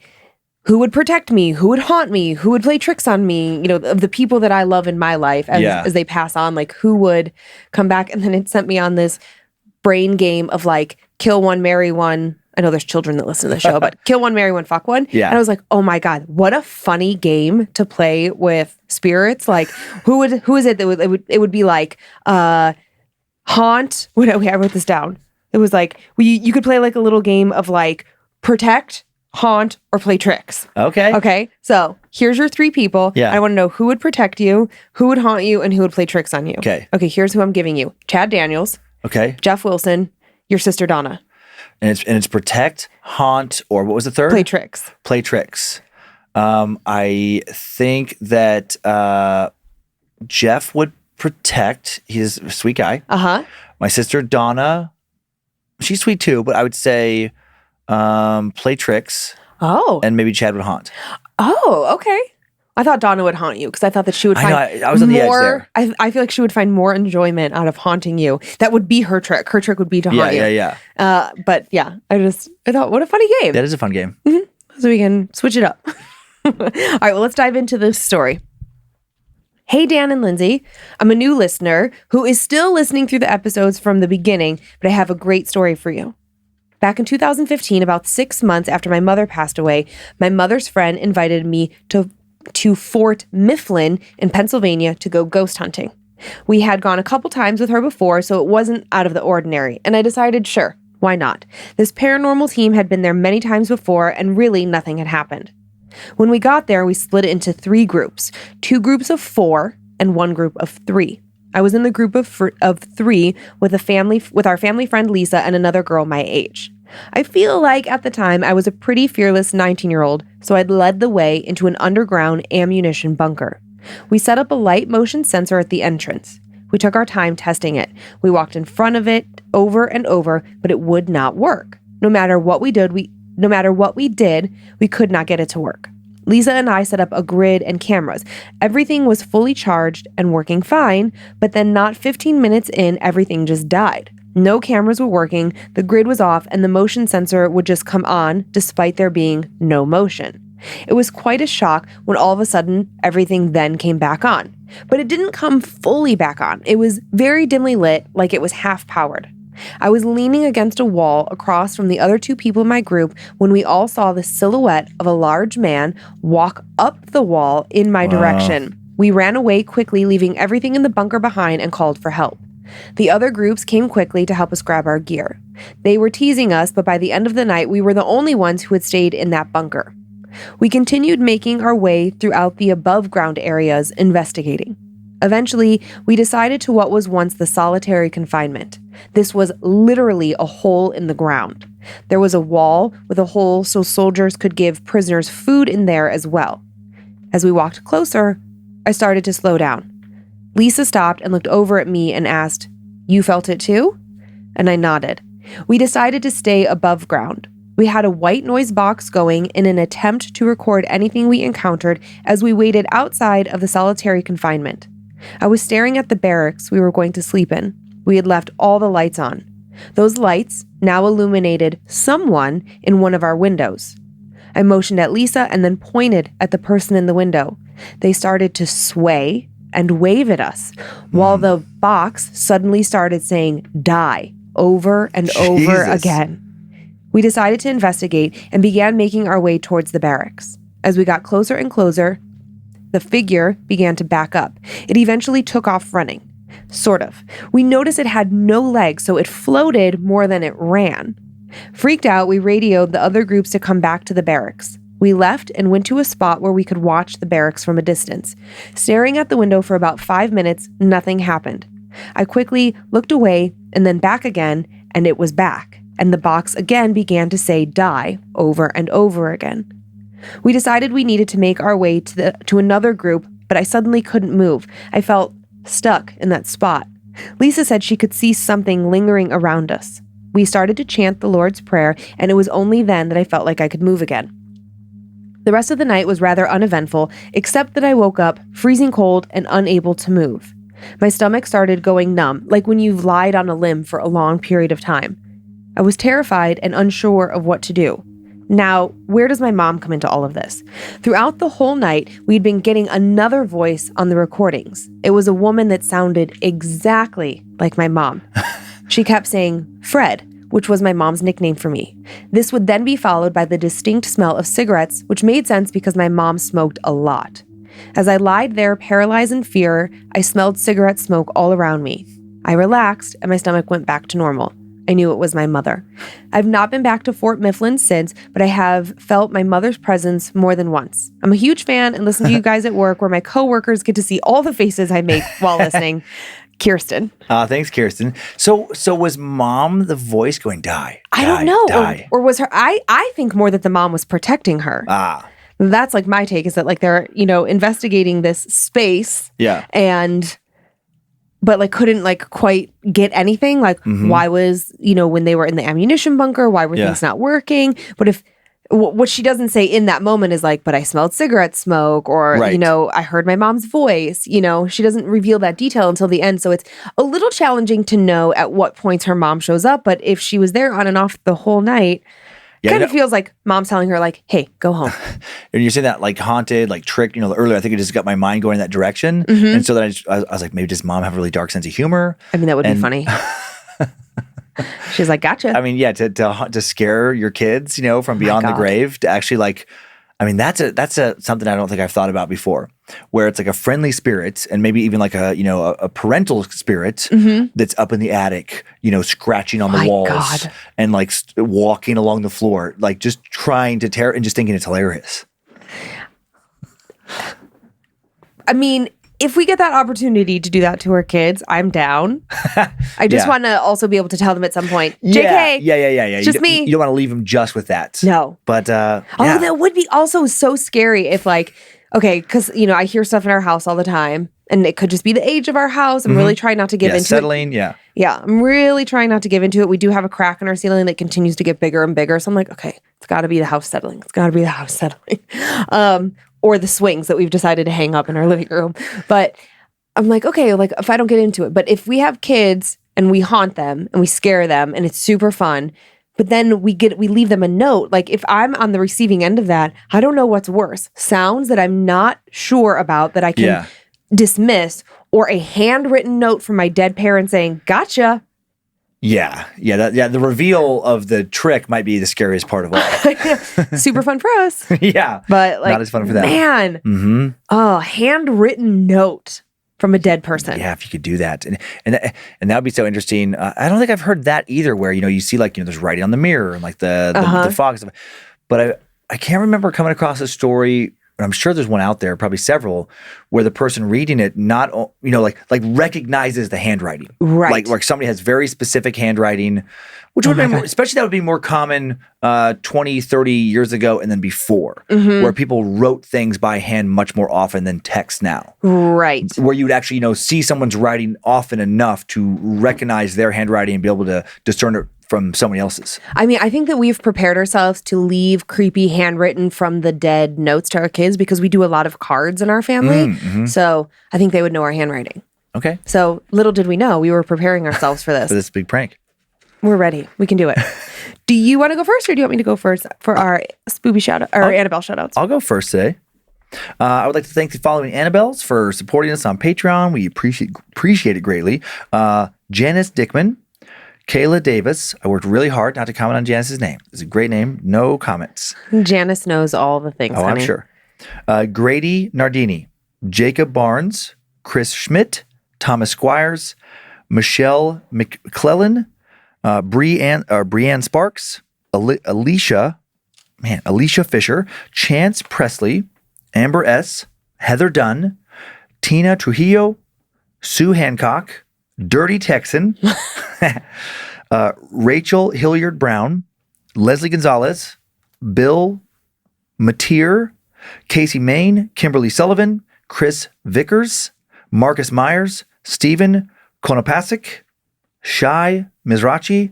who would protect me? Who would haunt me? Who would play tricks on me? You know, of the people that I love in my life as they pass on, like who would come back? And then it sent me on this brain game of like, kill one, marry one. I know there's children that listen to the show, but kill one, marry one, fuck one. Yeah. And I was like, oh my God, what a funny game to play with spirits. Like who is it that it would be like, haunt. Wait, I wrote this down. It was like, you could play like a little game of like protect, haunt, or play tricks. Okay. Okay. So here's your three people. Yeah. I want to know who would protect you, who would haunt you, and who would play tricks on you. Okay. Okay. Here's who I'm giving you: Chad Daniels, Okay. Jeff Wilson, your sister Donna. And it's protect, haunt, or what was the third? Play tricks. Play tricks. I think that Jeff would protect. He's a sweet guy. My sister Donna, she's sweet too, but I would say play tricks. Oh. And maybe Chad would haunt. Oh, okay. I thought Donna would haunt you because I thought that she would find I was on the edge there. I feel like she would find more enjoyment out of haunting you. That would be her trick. Her trick would be to haunt you. Yeah. But yeah, I thought, what a funny game. That is a fun game. So we can switch it up. All right, well, let's dive into this story. Hey, Dan and Lindsay. I'm a new listener who is still listening through the episodes from the beginning, but I have a great story for you. Back in 2015, about 6 months after my mother passed away, my mother's friend invited me to Fort Mifflin in Pennsylvania to go ghost hunting. We had gone a couple times with her before, so it wasn't out of the ordinary, and I decided, sure, why not? This paranormal team had been there many times before, and really nothing had happened. When we got there, we split into 3 groups, 2 groups of 4 and 1 group of 3. I was in the group of 3 with our family friend Lisa and another girl my age. I feel like at the time I was a pretty fearless 19-year-old, so I'd led the way into an underground ammunition bunker. We set up a light motion sensor at the entrance. We took our time testing it. We walked in front of it over and over, but it would not work. No matter what we did, we could not get it to work. Lisa and I set up a grid and cameras. Everything was fully charged and working fine, but then not 15 minutes in, everything just died. No cameras were working, the grid was off, and the motion sensor would just come on despite there being no motion. It was quite a shock when all of a sudden everything then came back on. But it didn't come fully back on. It was very dimly lit, like it was half powered. I was leaning against a wall across from the other two people in my group when we all saw the silhouette of a large man walk up the wall in my direction. We ran away quickly, leaving everything in the bunker behind, and called for help. The other groups came quickly to help us grab our gear. They were teasing us, but by the end of the night, we were the only ones who had stayed in that bunker. We continued making our way throughout the above-ground areas, investigating. Eventually, we decided to what was once the solitary confinement. This was literally a hole in the ground. There was a wall with a hole so soldiers could give prisoners food in there as well. As we walked closer, I started to slow down. Lisa stopped and looked over at me and asked, "You felt it too?" And I nodded. We decided to stay above ground. We had a white noise box going in an attempt to record anything we encountered as we waited outside of the solitary confinement. I was staring at the barracks we were going to sleep in. We had left all the lights on. Those lights now illuminated someone in one of our windows. I motioned at Lisa and then pointed at the person in the window. They started to sway and wave at us, while the box suddenly started saying "die" over and over again. We decided to investigate and began making our way towards the barracks. As we got closer and closer, the figure began to back up. It eventually took off running. Sort of. We noticed it had no legs, so it floated more than it ran. Freaked out, we radioed the other groups to come back to the barracks. We left and went to a spot where we could watch the barracks from a distance. Staring at the window for about 5 minutes, nothing happened. I quickly looked away and then back again, and it was back. And the box again began to say "die" over and over again. We decided we needed to make our way to another group, but I suddenly couldn't move. I felt stuck in that spot. Lisa said she could see something lingering around us. We started to chant the Lord's Prayer, and it was only then that I felt like I could move again. The rest of the night was rather uneventful, except that I woke up freezing cold and unable to move. My stomach started going numb, like when you've lied on a limb for a long period of time. I was terrified and unsure of what to do. Now, where does my mom come into all of this? Throughout the whole night, we'd been getting another voice on the recordings. It was a woman that sounded exactly like my mom. She kept saying, "Fred," which was my mom's nickname for me. This would then be followed by the distinct smell of cigarettes, which made sense because my mom smoked a lot. As I lied there, paralyzed in fear, I smelled cigarette smoke all around me. I relaxed, and my stomach went back to normal. I knew it was my mother. I've not been back to Fort Mifflin since, but I have felt my mother's presence more than once. I'm a huge fan and listen to you guys at work where my coworkers get to see all the faces I make while listening. Kirsten. Thanks, Kirsten. So was mom the voice going, "Die"? I don't know. Die. Or was her, I think more that the mom was protecting her. That's like my take, is that like they're, investigating this space. Yeah. But like couldn't like quite get anything. Like why was, when they were in the ammunition bunker, why were things not working? But if what she doesn't say in that moment is like, but I smelled cigarette smoke, or, I heard my mom's voice, she doesn't reveal that detail until the end. So it's a little challenging to know at what points her mom shows up. But if she was there on and off the whole night, kind of feels like mom's telling her like, "Hey, go home." And you're saying that like haunted, like tricked, earlier, I think it just got my mind going in that direction. And so then I was like, maybe does mom have a really dark sense of humor? I mean, that would be funny. She's like, "Gotcha." I mean, yeah, to scare your kids, from beyond the grave, to actually like, I mean, that's something I don't think I've thought about before, where it's like a friendly spirit and maybe even like a parental spirit that's up in the attic, scratching on the walls and like walking along the floor, like just trying to tear and just thinking it's hilarious. I mean, if we get that opportunity to do that to our kids, I'm down. I just want to also be able to tell them at some point, JK. Yeah. It's just me. You don't want to leave them just with that. No. But, that would be also so scary if like, okay, because, I hear stuff in our house all the time. And it could just be the age of our house. I'm really trying not to give into settling, it. Yeah, I'm really trying not to give into it. We do have a crack in our ceiling that continues to get bigger and bigger. So I'm like, okay, it's got to be the house settling. It's got to be the house settling. Or the swings that we've decided to hang up in our living room. But I'm like, okay, like if I don't get into it. But if we have kids and we haunt them and we scare them and it's super fun, but then we leave them a note. Like if I'm on the receiving end of that, I don't know what's worse. Sounds that I'm not sure about that I can dismiss, or a handwritten note from my dead parent saying, gotcha. The reveal of the trick might be the scariest part of all. Super fun for us. But like, not as fun for them. Man, oh, handwritten note from a dead person. Yeah, if you could do that. And that would be so interesting. I don't think I've heard that either, where, you see like, there's writing on the mirror and like the fog stuff. But I can't remember coming across a story, and I'm sure there's one out there, probably several, where the person reading it not, like recognizes the handwriting. Right. Like somebody has very specific handwriting, which would be, especially that would be more common 20, 30 years ago and then before, where people wrote things by hand much more often than text now. Right. Where you would actually, see someone's writing often enough to recognize their handwriting and be able to discern it from somebody else's. I mean, I think that we've prepared ourselves to leave creepy handwritten from the dead notes to our kids because we do a lot of cards in our family. So I think they would know our handwriting. Okay. So little did we know, we were preparing ourselves for this. For this big prank. We're ready. We can do it. Do you want to go first, or do you want me to go first for our spoopy shout out, or Annabelle shout outs? I'll go first today. I would like to thank the following Annabelles for supporting us on Patreon. We appreciate it greatly. Janice Dickman, Kayla Davis. I worked really hard not to comment on Janice's name. It's a great name. No comments. Janice knows all the things. Oh, honey. I'm sure. Grady Nardini, Jacob Barnes, Chris Schmidt, Thomas Squires, Michelle McClellan, Brianne Sparks, Alicia Fisher, Chance Presley, Amber S., Heather Dunn, Tina Trujillo, Sue Hancock, Dirty Texan, Rachel Hilliard Brown, Leslie Gonzalez, Bill Mateer, Casey Main, Kimberly Sullivan, Chris Vickers, Marcus Myers, Stephen Konopasik, Shai Mizrachi,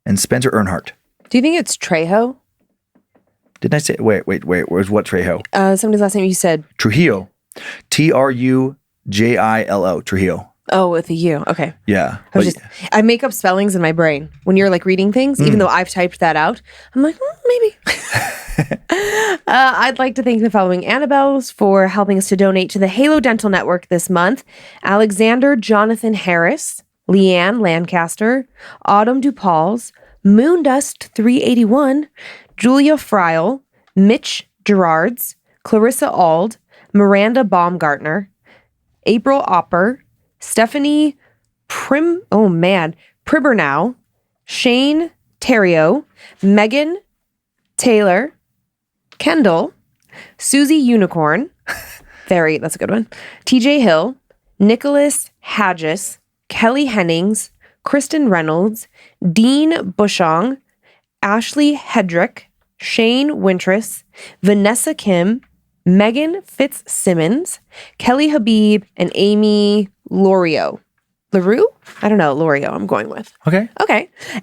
and Spencer Earnhardt. Do you think it's Trejo? Didn't I say? Wait. Where's what Trejo? Somebody's last name you said. Trujillo. Trujillo. Trujillo. Oh, with a U. Okay. Yeah. I make up spellings in my brain when you're like reading things, even though I've typed that out. I'm like, maybe. I'd like to thank the following Annabelles for helping us to donate to the Halo Dental Network this month: Alexander Jonathan Harris, Leanne Lancaster, Autumn DuPauls, Moondust 381, Julia Friel, Mitch Gerards, Clarissa Ald, Miranda Baumgartner, April Opper, Stephanie Pribernow, Shane Terrio, Megan Taylor, Kendall, Susie Unicorn, that's a good one, TJ Hill, Nicholas Hadgis, Kelly Hennings, Kristen Reynolds, Dean Bushong, Ashley Hedrick, Shane Wintris, Vanessa Kim, Megan Fitzsimmons, Kelly Habib, and Amy LaRue? I don't know. Lorio, I'm going with. Okay.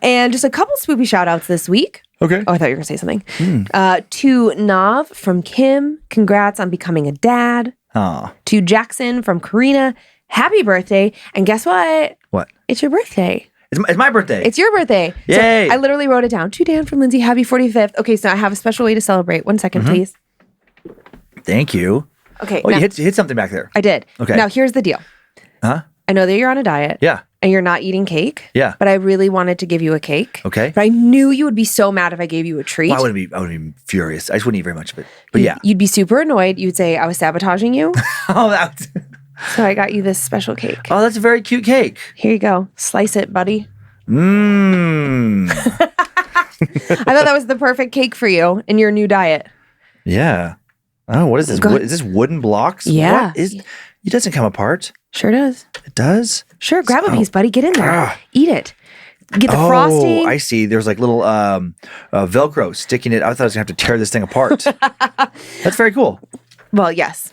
And just a couple spoopy shout outs this week. Okay. Oh, I thought you were going to say something. To Nav from Kim, congrats on becoming a dad. Aw. To Jackson from Karina, happy birthday. And guess what? What? It's your birthday. It's my birthday. It's your birthday. Yay. So I literally wrote it down. To Dan from Lindsay, happy 45th. Okay, so I have a special way to celebrate. 1 second, please. Thank you. Okay. Oh, you hit something back there. I did. Okay. Now, here's the deal. Huh? I know that you're on a diet. Yeah. And you're not eating cake. Yeah. But I really wanted to give you a cake. Okay. But I knew you would be so mad if I gave you a treat. Well, I would be furious. I just wouldn't eat very much of it. But yeah. You'd be super annoyed. You'd say I was sabotaging you. Oh, that's So I got you this special cake. Oh, that's a very cute cake. Here you go. Slice it, buddy. Mmm. I thought that was the perfect cake for you in your new diet. Yeah. Oh, what is this? Is this wooden blocks? Yeah. It doesn't come apart. Sure does. It does? Sure. Grab a piece, buddy. Get in there. Eat it. Get the Oh, frosting. I see. There's like little Velcro sticking it. I thought I was going to have to tear this thing apart. That's very cool. Well, yes.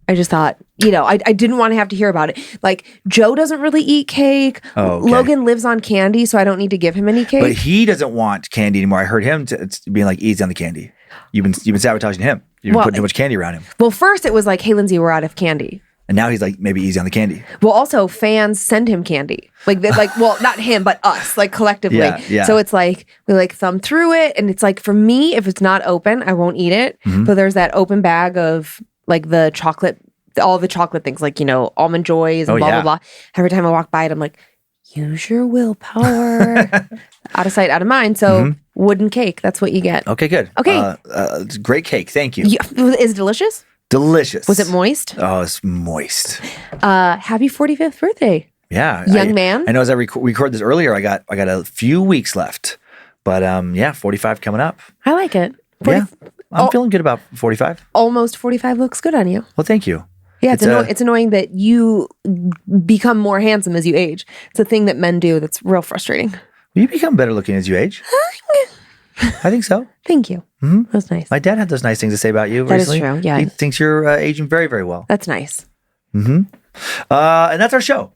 I just thought, I didn't want to have to hear about it. Like, Joe doesn't really eat cake. Oh, okay. Logan lives on candy, so I don't need to give him any cake. But he doesn't want candy anymore. I heard him being like, easy on the candy. You've been sabotaging him. You've been putting too much candy around him. Well, first it was like, hey, Lindsay, we're out of candy. And now he's like, maybe easy on the candy. Well, also fans send him candy. Well, not him, but us, like collectively. Yeah. So it's like, we like thumb through it. And it's like, for me, if it's not open, I won't eat it. Mm-hmm. But there's that open bag of like the chocolate, all the chocolate things, like, Almond Joys and blah, blah, blah. Every time I walk by it, I'm like, use your willpower. Out of sight, out of mind. So wooden cake, that's what you get. Okay, good. Okay. It's great cake. Thank you. Is it delicious? Delicious. Was it moist? Oh, it's moist. Happy 45th birthday. Yeah. Young man. I know as I record this earlier, I got a few weeks left. But 45 coming up. I like it. Yeah. I'm feeling good about 45. Almost 45 looks good on you. Well, thank you. Yeah, it's annoying that you become more handsome as you age. It's a thing that men do that's real frustrating. You become better looking as you age. I think so. Thank you. Mm-hmm. That was nice. My dad had those nice things to say about you That recently. is true, yeah. He thinks you're aging very, very well. That's nice. Mm-hmm. And that's our show.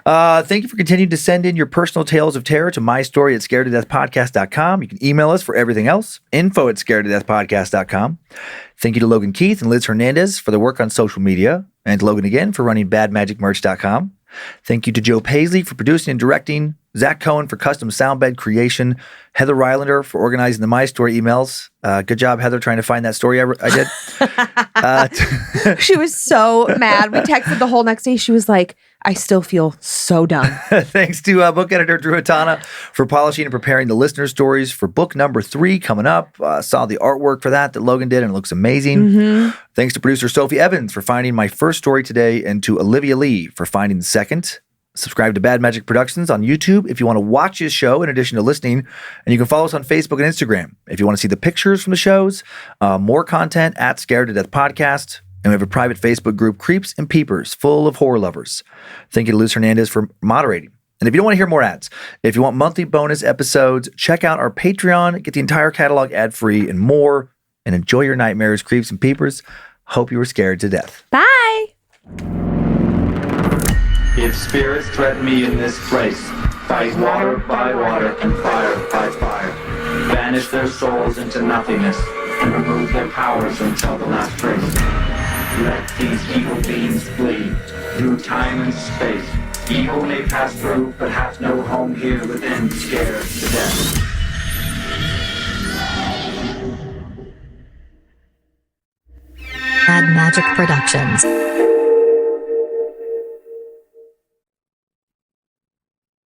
Thank you for continuing to send in your personal tales of terror to mystory@scaredtodeathpodcast.com. You can email us for everything else, info@scaredtodeathpodcast.com. Thank you to Logan Keith and Liz Hernandez for their work on social media, and to Logan again for running badmagicmerch.com. Thank you to Joe Paisley for producing and directing, Zach Cohen for custom soundbed creation, Heather Rylander for organizing the My Story emails. Good job, Heather, trying to find that story I did. She was so mad. We texted the whole next day. She was like, I still feel so dumb. Thanks to book editor Drew Hatana for polishing and preparing the listener stories for book number 3 coming up. Saw the artwork for that Logan did, and it looks amazing. Mm-hmm. Thanks to producer Sophie Evans for finding my first story today, and to Olivia Lee for finding the second. Subscribe to Bad Magic Productions on YouTube if you want to watch his show in addition to listening. And you can follow us on Facebook and Instagram if you want to see the pictures from the shows. More content at Scared to Death Podcast. And we have a private Facebook group, Creeps and Peepers, full of horror lovers. Thank you to Liz Hernandez for moderating. And if you don't want to hear more ads, if you want monthly bonus episodes, check out our Patreon, get the entire catalog ad-free and more, and enjoy your nightmares, Creeps and Peepers. Hope you were scared to death. Bye. If spirits threaten me in this place, fight water by water and fire by fire. Banish their souls into nothingness and remove their powers until the last trace. Let these evil beings flee through time and space. Evil may pass through, but hath no home here within, scared to death. Bad Magic Productions.